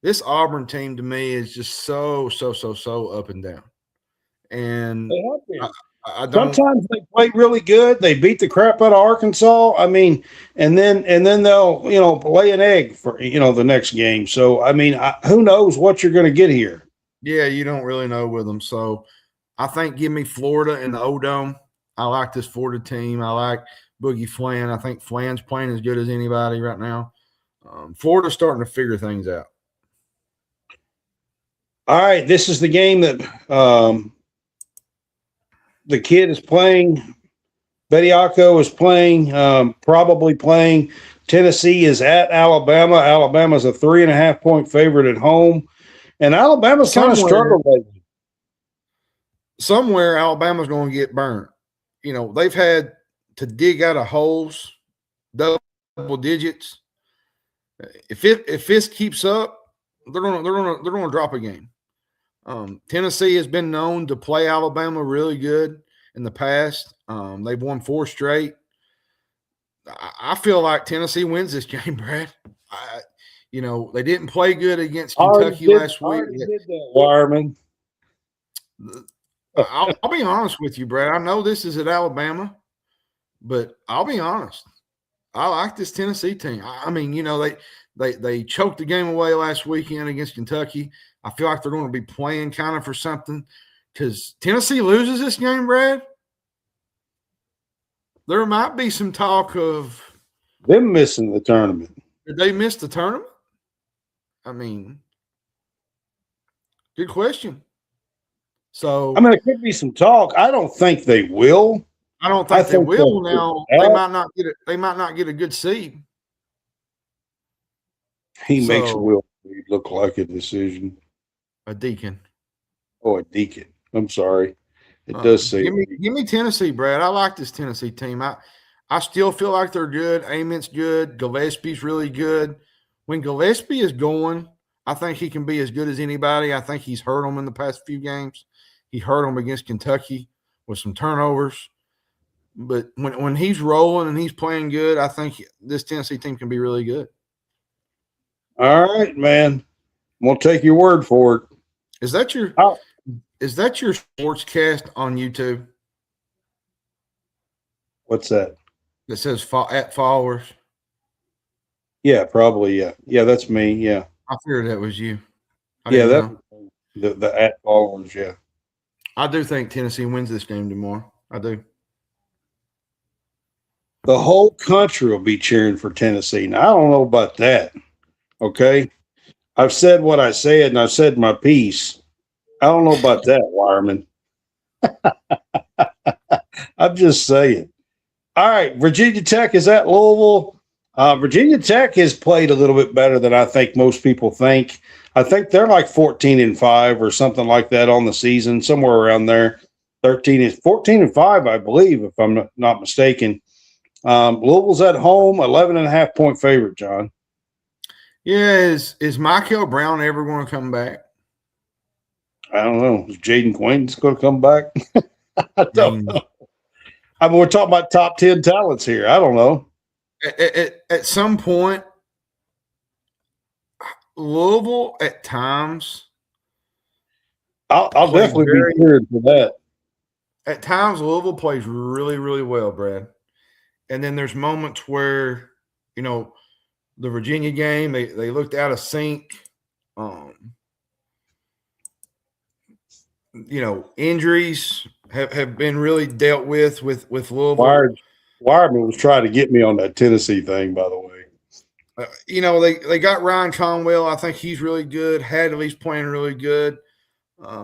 This Auburn team, to me, is just so up and down. And sometimes they play really good. They beat the crap out of Arkansas. I mean, and then they'll lay an egg for the next game. So I mean, who knows what you're going to get here? Yeah, you don't really know with them. So I think give me Florida in the O-Dome. I like this Florida team. I like Boogie Flan. I think Flan's playing as good as anybody right now. Florida's starting to figure things out. All right, this is the game that the kid is playing. Bediako is playing, probably playing. Tennessee is at Alabama. Alabama's a 3.5-point favorite at home. And Alabama's kind of struggled lately. Somewhere Alabama's going to get burnt. They've had to dig out of holes, double digits. If this keeps up, they're going to drop a game. Tennessee has been known to play Alabama really good in the past. They've won 4 straight. I feel like Tennessee wins this game, Brad. They didn't play good against Kentucky last week. Wireman. I'll be honest with you, Brad. I know this is at Alabama, but I'll be honest. I like this Tennessee team. I mean, they choked the game away last weekend against Kentucky. I feel like they're going to be playing kind of for something because Tennessee loses this game, Brad. There might be some talk of them missing the tournament. Did they miss the tournament? I mean, good question. So, I mean, it could be some talk. I don't think they will. I don't think they will. Now they might not get it. They might not get a good seed. He makes Will Reed look like a decision. A deacon. Oh, a deacon. I'm sorry. It does say. Give me Tennessee, Brad. I like this Tennessee team. I still feel like they're good. Ament's good. Gillespie's really good. When Gillespie is going, I think he can be as good as anybody. I think he's hurt them in the past few games. He hurt them against Kentucky with some turnovers. But when he's rolling and he's playing good, I think this Tennessee team can be really good. All right, man. We'll take your word for it. Is that your SportsCast on YouTube? What's that? That says at followers. Yeah, probably. Yeah, yeah, that's me. Yeah, I figured that was you. The at followers. Yeah, I do think Tennessee wins this game tomorrow. I do. The whole country will be cheering for Tennessee. Now, I don't know about that. Okay, I've said what I said, and I've said my piece. I don't know about that, Wireman. I'm just saying. All right, Virginia Tech is at Louisville. Virginia Tech has played a little bit better than I think most people think. I think they're like 14-5 or something like that on the season, somewhere around there. 14-5, I believe, if I'm not mistaken. Louisville's at home, 11.5 point favorite, John. Yeah, is Michael Brown ever going to come back? I don't know. Is Jaden Quain's going to come back? I don't know. I mean, we're talking about top 10 talents here. I don't know. At some point, Louisville at times. I'll definitely be cheering for that. At times, Louisville plays really, really well, Brad. And then there's moments where, the Virginia game, they looked out of sync. Injuries have been really dealt with Louisville. Wireman was trying to get me on that Tennessee thing, by the way. They got Ryan Conwell. I think he's really good. Hadley's playing really good.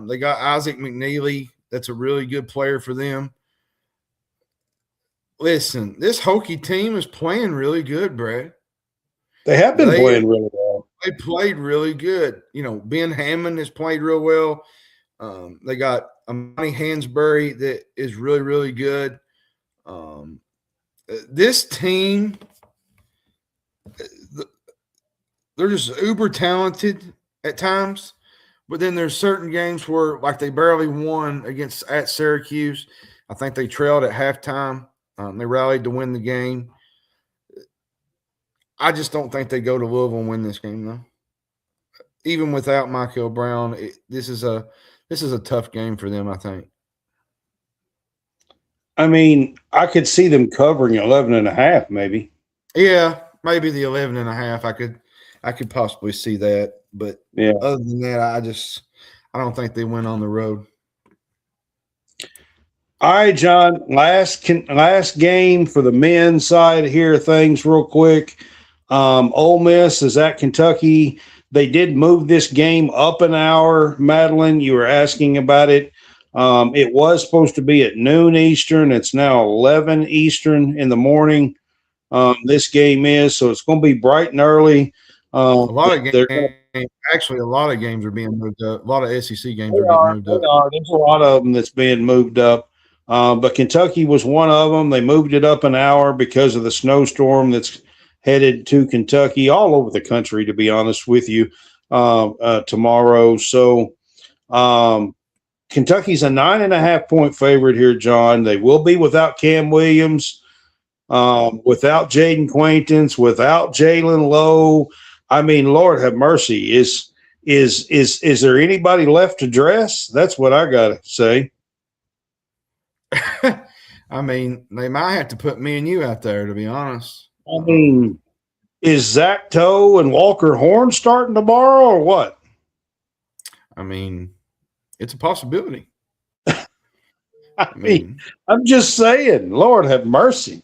They got Isaac McNeely. That's a really good player for them. Listen, this Hokie team is playing really good, Brad. They have been playing really well. They played really good. Ben Hammond has played real well. They got Amani Hansberry that is really, really good. This team, they're just uber talented at times, but then there's certain games where, like, they barely won at Syracuse. I think they trailed at halftime. They rallied to win the game. I just don't think they go to Louisville and win this game, though. Even without Michael Brown, this is a tough game for them, I think. I mean, I could see them covering 11.5, maybe. Yeah, maybe the 11.5. I could possibly see that, but yeah. Other than that, I don't think they win on the road. All right, John. Last game for the men's side here. Things real quick. Ole Miss is at Kentucky. They did move this game up an hour. Madeline, you were asking about it. It was supposed to be at noon Eastern. It's now 11 Eastern in the morning. This game is, so it's going to be bright and early. A lot of games are being moved up. A lot of SEC games are getting moved up. There's a lot of them that's being moved up. But Kentucky was one of them. They moved it up an hour because of the snowstorm that's headed to Kentucky, all over the country, to be honest with you, tomorrow. So Kentucky's a 9.5 point favorite here, John. They will be without Cam Williams, without Jaden Quaintance, without Jalen Lowe. I mean, Lord have mercy. Is there anybody left to dress? That's what I got to say. I mean, they might have to put me and you out there, to be honest. I mean, is Zach Toe and Walker Horn starting tomorrow or what? I mean, it's a possibility. I mean, I'm just saying, Lord have mercy.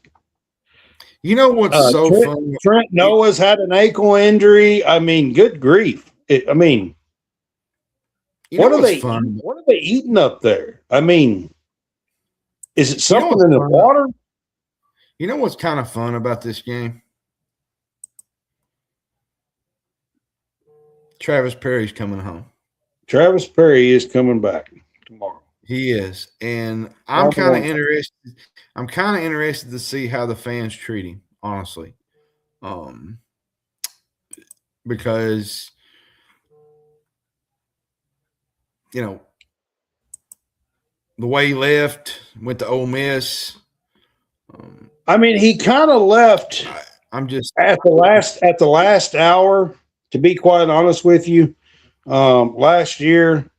You know what's so funny? Trent Noah's had an ankle injury. I mean, good grief. What are they? What are they eating up there? I mean, is it something in the water? You know what's kind of fun about this game? Travis Perry's coming home. Travis Perry is coming back tomorrow. He is, and I'm kind of interested. I'm kind of interested to see how the fans treat him, honestly, because the way he left, went to Ole Miss. I mean, he kind of left. I'm just at the last hour. To be quite honest with you, last year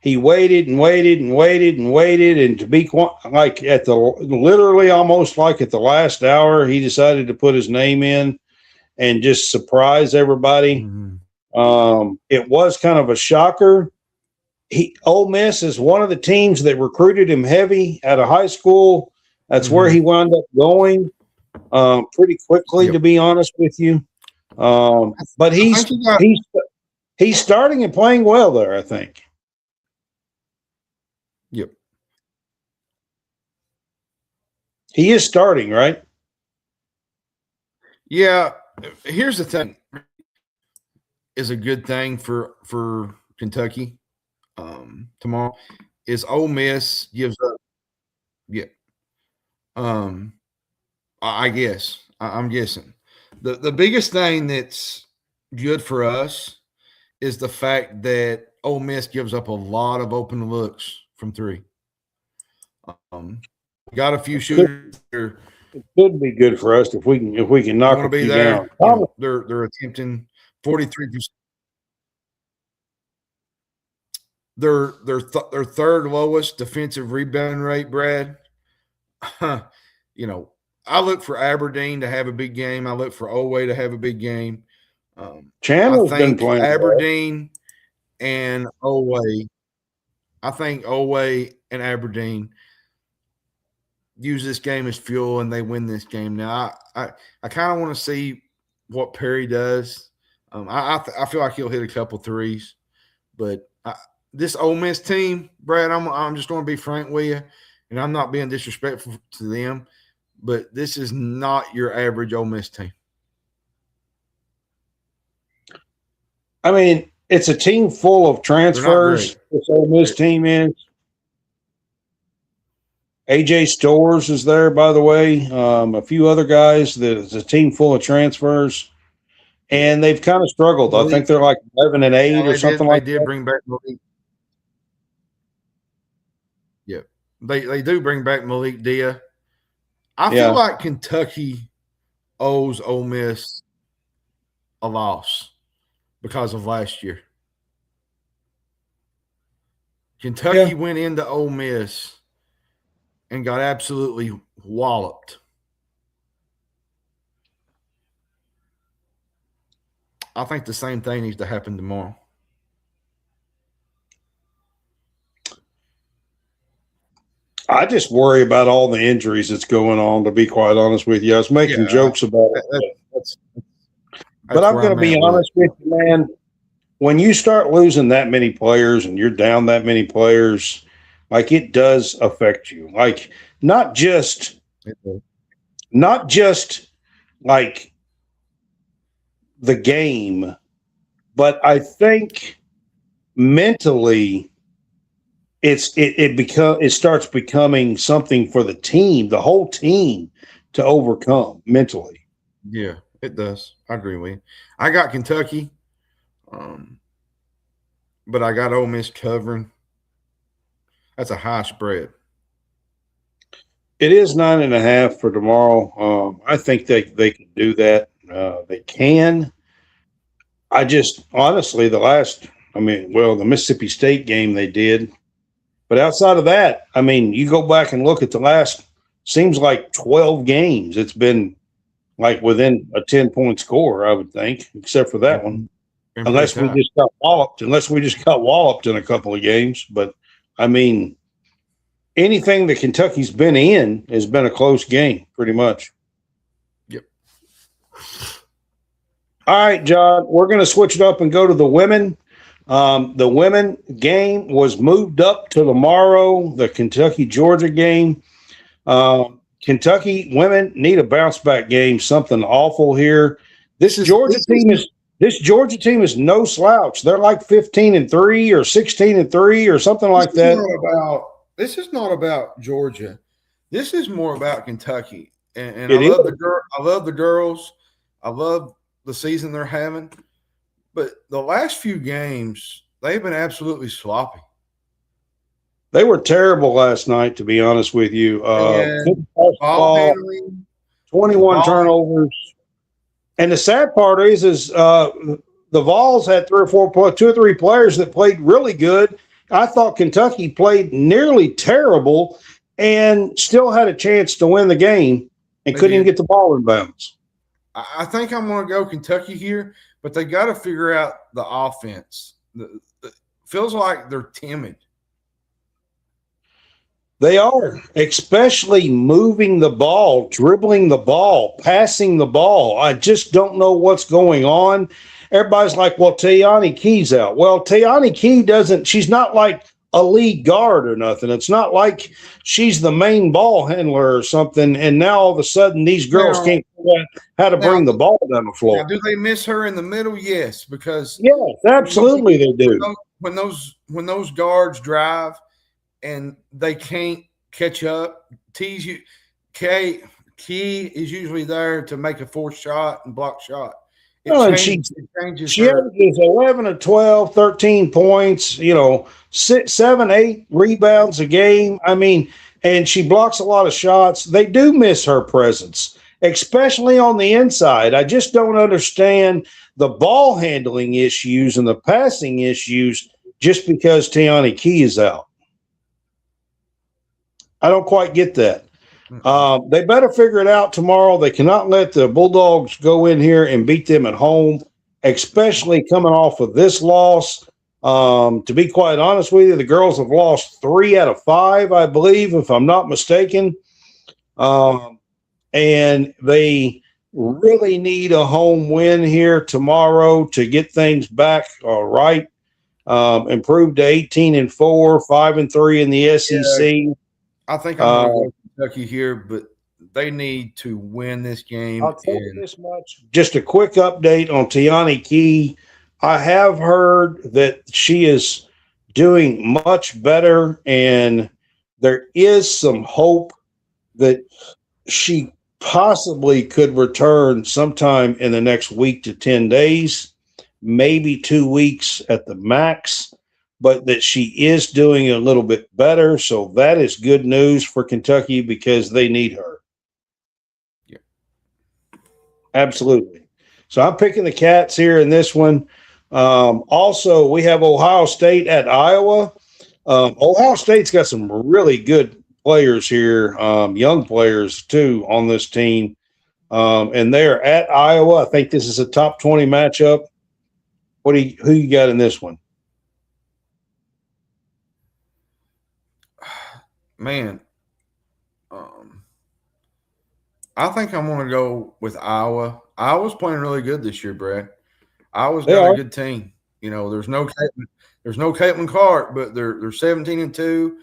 he waited and waited and waited and waited, and to be like literally almost like at the last hour, he decided to put his name in and just surprise everybody. Mm-hmm. It was kind of a shocker. Ole Miss is one of the teams that recruited him heavy out of high school. That's mm-hmm. where he wound up going pretty quickly, to be honest with you. But he's starting and playing well there, I think. Yep. He is starting, right? Yeah. Here's the thing. Is a good thing for Kentucky tomorrow is Ole Miss gives up. Yeah. I guess. I'm guessing. The biggest thing that's good for us is the fact that Ole Miss gives up a lot of open looks from three. Got a few shooters. It could be good for us if we can knock a few down. They're attempting 43%. Their third lowest defensive rebound rate, Brad. I look for Aberdeen to have a big game. I look for Oway to have a big game. Chandler's been playing Aberdeen and Oway. I think Oway and Aberdeen use this game as fuel and they win this game. Now, I kind of want to see what Perry does. I feel like he'll hit a couple threes, but this Ole Miss team, Brad, I'm just going to be frank with you, and I'm not being disrespectful to them, but this is not your average Ole Miss team. I mean, it's a team full of transfers. This Ole Miss team is. AJ Stores is there, by the way. A few other guys. There's a team full of transfers, and they've kind of struggled. I think they're like 11-8 or something like that. They did bring back Malik. Yeah, they do bring back Malik Dia. I feel like Kentucky owes Ole Miss a loss because of last year. Kentucky went into Ole Miss and got absolutely walloped. I think the same thing needs to happen tomorrow. I just worry about all the injuries that's going on, to be quite honest with you. I was making jokes about it. But I'm going to be honest with you, man. When you start losing that many players and you're down that many players, like, it does affect you. Like, not just like the game, but I think mentally it starts becoming something for the team, the whole team, to overcome mentally. Yeah, it does. I agree with you. I got Kentucky, but I got Ole Miss covering. That's a high spread. It is 9.5 for tomorrow. I think they can do that. They can. I just honestly, the Mississippi State game they did. But outside of that, I mean, you go back and look at the last, seems like 12 games. It's been like within a 10-point score, I would think, except for that one. Unless we just got walloped in a couple of games. But I mean, anything that Kentucky's been in has been a close game, pretty much. Yep. All right, John, we're going to switch it up and go to the women. The women game was moved up to tomorrow, the Kentucky-Georgia game. Kentucky women need a bounce-back game, something awful here. This Georgia team is no slouch. They're like 15-3 or 16-3 or something like that. This is not about Georgia. This is more about Kentucky. And I love the girls. I love the season they're having. But the last few games, they've been absolutely sloppy. They were terrible last night, to be honest with you. Ball handling, 21 turnovers. And the sad part is the Vols had two or three players that played really good. I thought Kentucky played nearly terrible and still had a chance to win the game and couldn't even get the ball in bounds. I think I'm going to go Kentucky here, but they got to figure out the offense. It feels like they're timid. They are, especially moving the ball, dribbling the ball, passing the ball. I just don't know what's going on. Everybody's like, well, Tiani Key's out. Well, Tiani Key she's not like a lead guard or nothing. It's not like she's the main ball handler or something. And now all of a sudden these girls can't figure out how to bring the ball down the floor. Now, do they miss her in the middle? Yes, because yes, absolutely they do. When those guards drive and they can't catch up, Key is usually there to make a forced shot and block shot. She averages 11 or 12, 13 points, 6, 7, 8 rebounds a game. I mean, and she blocks a lot of shots. They do miss her presence, especially on the inside. I just don't understand the ball handling issues and the passing issues just because Tiani Key is out. I don't quite get that. They better figure it out tomorrow. They cannot let the Bulldogs go in here and beat them at home, especially coming off of this loss. To be quite honest with you, the girls have lost 3 out of 5, I believe, if I'm not mistaken. And they really need a home win here tomorrow to get things back right. Improve to 18-4, 5-3 in the SEC. Yeah, I think I'm going to go Kentucky here, but they need to win this game. I'll tell you this much. Just a quick update on Tiani Key. I have heard that she is doing much better, and there is some hope that she possibly could return sometime in the next week to 10 days, maybe 2 weeks at the max, but that she is doing a little bit better. So that is good news for Kentucky because they need her. Yeah. Absolutely. So I'm picking the Cats here in this one. Also, we have Ohio State at Iowa. Ohio State's got some really good players here, young players too on this team. And they're at Iowa. I think this is a top 20 matchup. Who you got in this one? Man, I think I'm going to go with Iowa. Iowa's playing really good this year, Brad. Iowa's got a good team. There's no Caitlin Clark, but they're 17-2.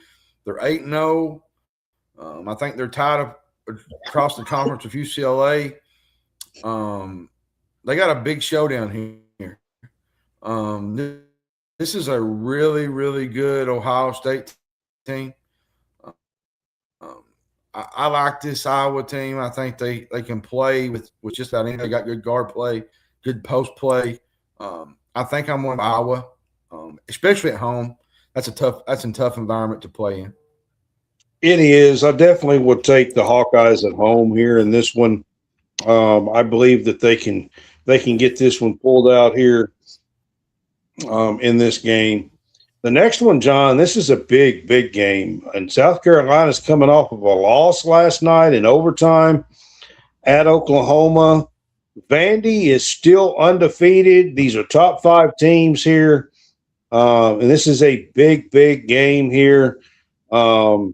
They're 8-0. I think they're tied across the conference with UCLA. They got a big showdown here. This is a really, really good Ohio State team. I like this Iowa team. I think they can play with just about anything. They got good guard play, good post play. I think I'm on Iowa, especially at home. That's a tough environment to play in. It is. I definitely would take the Hawkeyes at home here in this one. I believe that they can get this one pulled out here in this game. The next one, John, this is a big, big game. And South Carolina's coming off of a loss last night in overtime at Oklahoma. Vandy is still undefeated. These are top 5 teams here. And this is a big, big game here. Can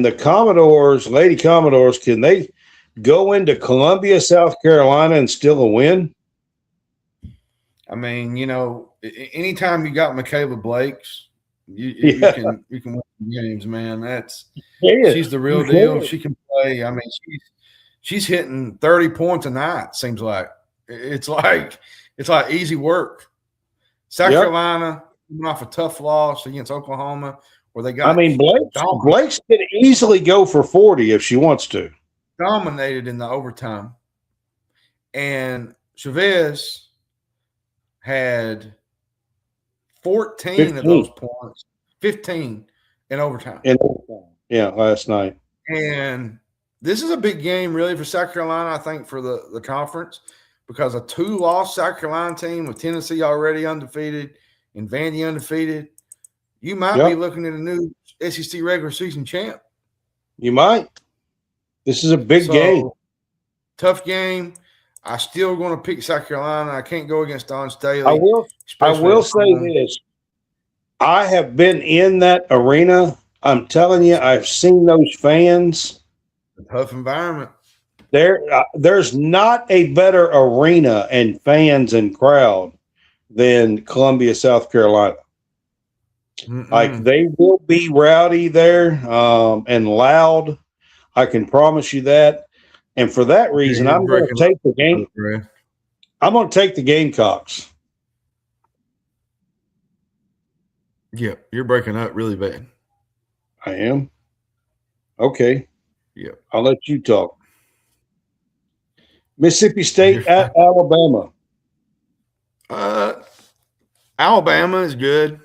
the Commodores, Lady Commodores, can they go into Columbia, South Carolina and still a win? I mean, anytime you got Michaela Blakes, you can win games, man. She's the real deal. She can play. I mean, she's hitting 30 points a night. Seems like it's like easy work. South Carolina coming off a tough loss against Oklahoma, where they got. I mean, Blakes could easily go for 40 if she wants to. Dominated in the overtime, and Chavez had 14 15 of those points, 15 in overtime. Last night. And this is a big game, really, for South Carolina, I think, for the conference, because a 2-loss South Carolina team with Tennessee already undefeated and Vandy undefeated, you might be looking at a new SEC regular season champ. You might. This is a big game. Tough game. I still going to pick South Carolina. I can't go against Don Staley. I will say this. I have been in that arena. I'm telling you, I've seen those fans. A tough environment. There's not a better arena and fans and crowd than Columbia, South Carolina. Like, they will be rowdy there and loud. I can promise you that. And for that reason, I'm going to take the game. I'm going to take the Gamecocks. Yeah, you're breaking up really bad. I am. Okay. Yeah, I'll let you talk. Mississippi State at Alabama. Alabama is good.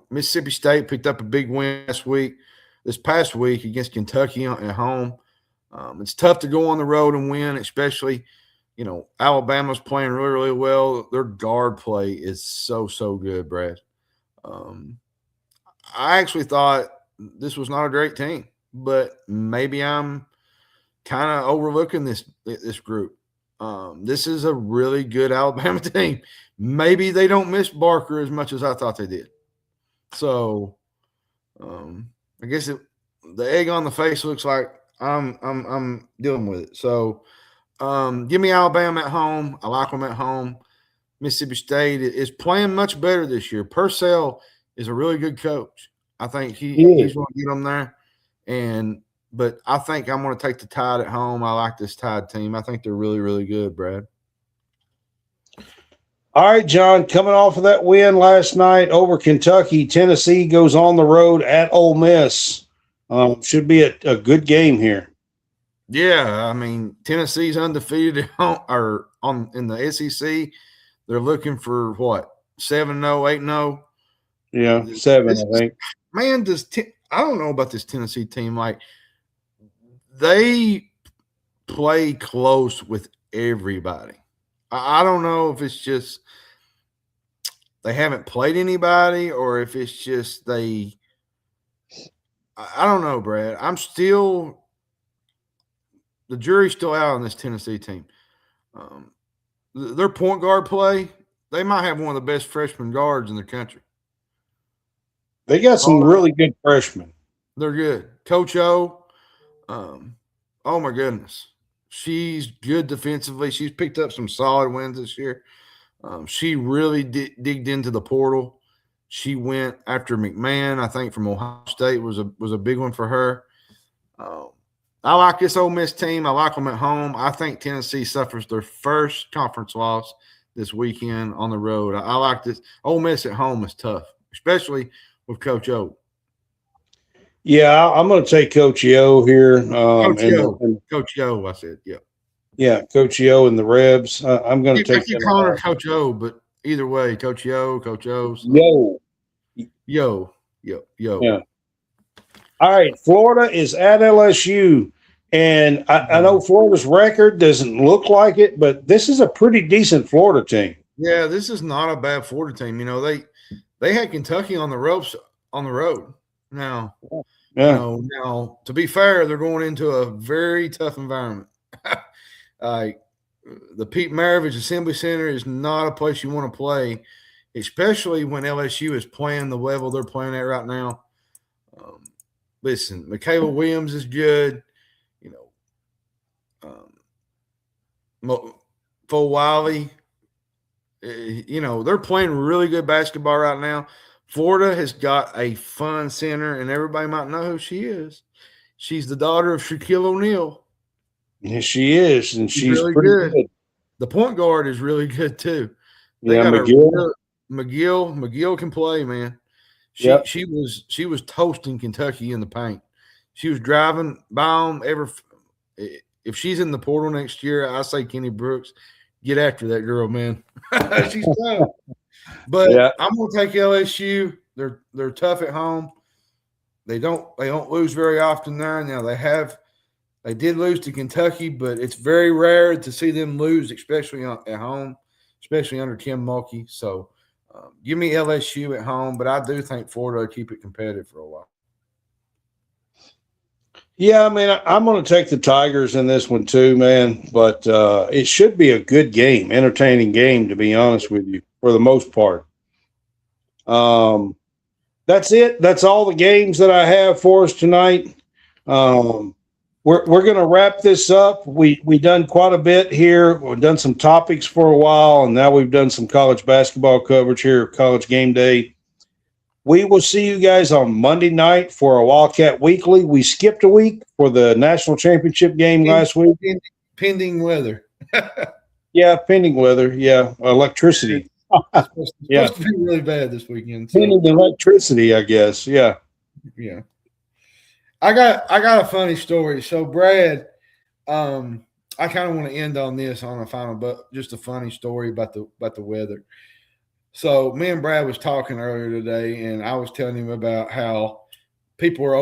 Mississippi State picked up a big win this past week against Kentucky at home. It's tough to go on the road and win, especially, Alabama's playing really, really well. Their guard play is so, so good, Brad. I actually thought this was not a great team, but maybe I'm kind of overlooking this group. This is a really good Alabama team. Maybe they don't miss Barker as much as I thought they did. So, I guess the egg on the face looks like I'm dealing with it. So, give me Alabama at home. I like them at home. Mississippi State is playing much better this year. Purcell is a really good coach. I think he's going to get them there. But I think I'm going to take the Tide at home. I like this Tide team. I think they're really, really good, Brad. All right, John, coming off of that win last night over Kentucky, Tennessee goes on the road at Ole Miss. Should be a good game here. Yeah, I mean, Tennessee's undefeated in the SEC. They're looking for what, 7-0, 8-0? Yeah, 7, I think. Man, I don't know about this Tennessee team. Like, they play close with everybody. I don't know if it's just they haven't played anybody or if it's just I don't know, Brad. The jury's still out on this Tennessee team. Their point guard play, they might have one of the best freshman guards in the country. They got some really good freshmen. They're good. Coach O, oh my goodness. She's good defensively. She's picked up some solid wins this year. She really digged into the portal. She went after McMahon, I think, from Ohio State was a big one for her. I like this Ole Miss team. I like them at home. I think Tennessee suffers their first conference loss this weekend on the road. I like this. Ole Miss at home is tough, especially with Coach O. Yeah, I'm going to take Coach O here. Coach O, I said, yeah. Yeah, Coach O and the Rebs. I'm going to take. I keep calling her Coach O, but either way, Coach O, Coach O. Yo. Yeah. All right, Florida is at LSU, and I know Florida's record doesn't look like it, but this is a pretty decent Florida team. Yeah, this is not a bad Florida team. They had Kentucky on the ropes on the road. Now, Yeah. Now to be fair, they're going into a very tough environment. Like the Pete Maravich Assembly Center is not a place you want to play, especially when LSU is playing the level they're playing at right now. Listen, Michaela Williams is good. Fo Wiley, they're playing really good basketball right now. Florida has got a fun center, and everybody might know who she is. She's the daughter of Shaquille O'Neal. Yes, she is, and she's really pretty good. The point guard is really good too. They got McGill can play, man. She was toasting Kentucky in the paint. She was driving by them. If she's in the portal next year, I say Kenny Brooks, get after that girl, man. She's tough. But I'm gonna take LSU. They're tough at home. They don't lose very often there. Now they did lose to Kentucky, but it's very rare to see them lose, especially at home, especially under Kim Mulkey. So give me LSU at home, but I do think Florida will keep it competitive for a while. Yeah, I mean, I'm going to take the Tigers in this one too, man. But it should be a good game, entertaining game, to be honest with you, for the most part. That's it. That's all the games that I have for us tonight. We're going to wrap this up. We done quite a bit here. We've done some topics for a while, and now we've done some college basketball coverage here, College Game Day. We will see you guys on Monday night for a Wildcat Weekly. We skipped a week for the national championship game last week. Pending weather. Yeah, pending weather. Yeah, electricity. It's supposed to be really bad this weekend. So. Pending electricity, I guess. Yeah. Yeah. I got a funny story. So, Brad, I kind of want to end on this on a final, but just a funny story about the weather. So me and Brad was talking earlier today, and I was telling him about how people are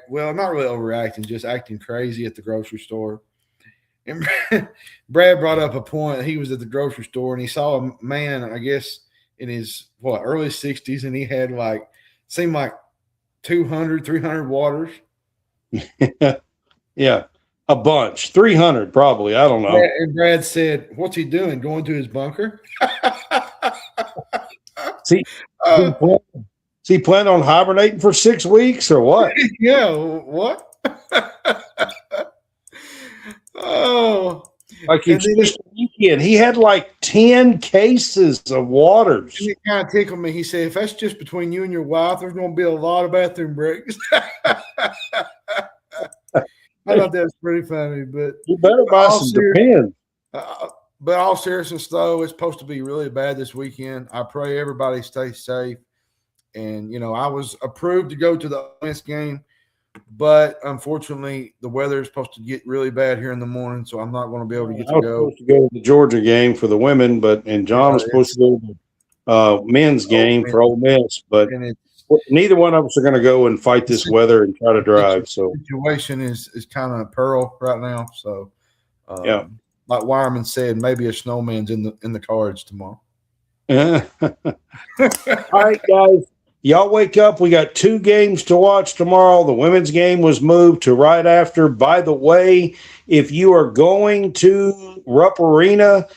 well, not really overreacting, just acting crazy at the grocery store. And Brad brought up a point. He was at the grocery store, and he saw a man, I guess, in his, early 60s, and he had seemed like 200, 300 waters. Yeah, a bunch. 300 probably. I don't know. And Brad said, what's he doing? Going to his bunker? He planned on hibernating for 6 weeks or what? Yeah, what? Oh, like it's just a weekend. He had 10 cases of waters. It kind of tickled me. He said, if that's just between you and your wife, there's going to be a lot of bathroom breaks. I thought that was pretty funny, but you better buy some Depends. But all seriousness, though, it's supposed to be really bad this weekend. I pray everybody stays safe. And, I was approved to go to the Ole Miss game, but unfortunately, the weather is supposed to get really bad here in the morning, so I'm not going to be able to get to go. I was supposed to go to the Georgia game for the women, and John was supposed to go to the men's game for Ole Miss, but neither one of us are going to go and fight this weather and try to drive. So the situation is kind of peril right now. So, yeah. Like Wireman said, maybe a snowman's in the cards tomorrow. All right, guys. Y'all wake up. We got 2 games to watch tomorrow. The women's game was moved to right after. By the way, if you are going to Rupp Arena,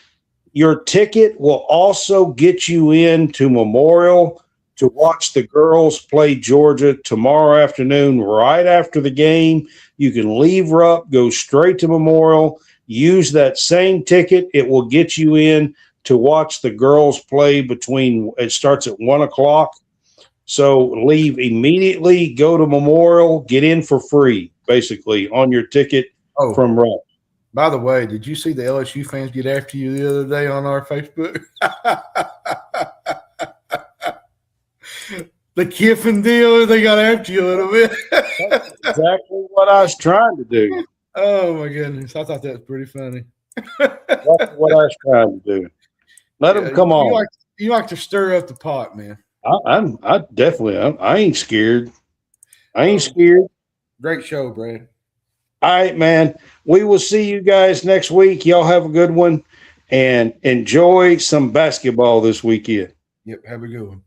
your ticket will also get you into Memorial to watch the girls play Georgia tomorrow afternoon right after the game. You can leave Rupp, go straight to Memorial. Use that same ticket. It will get you in to watch the girls play it starts at 1:00. So leave immediately, go to Memorial, get in for free, basically, on your ticket from Rupp. By the way, did you see the LSU fans get after you the other day on our Facebook? The Kiffin deal, they got after you a little bit. That's exactly what I was trying to do. Oh, my goodness. I thought that was pretty funny. That's what I was trying to do. Let them come on. You like to stir up the pot, man. I definitely I ain't scared. I ain't scared. Great show, Brad. All right, man. We will see you guys next week. Y'all have a good one and enjoy some basketball this weekend. Yep. Have a good one.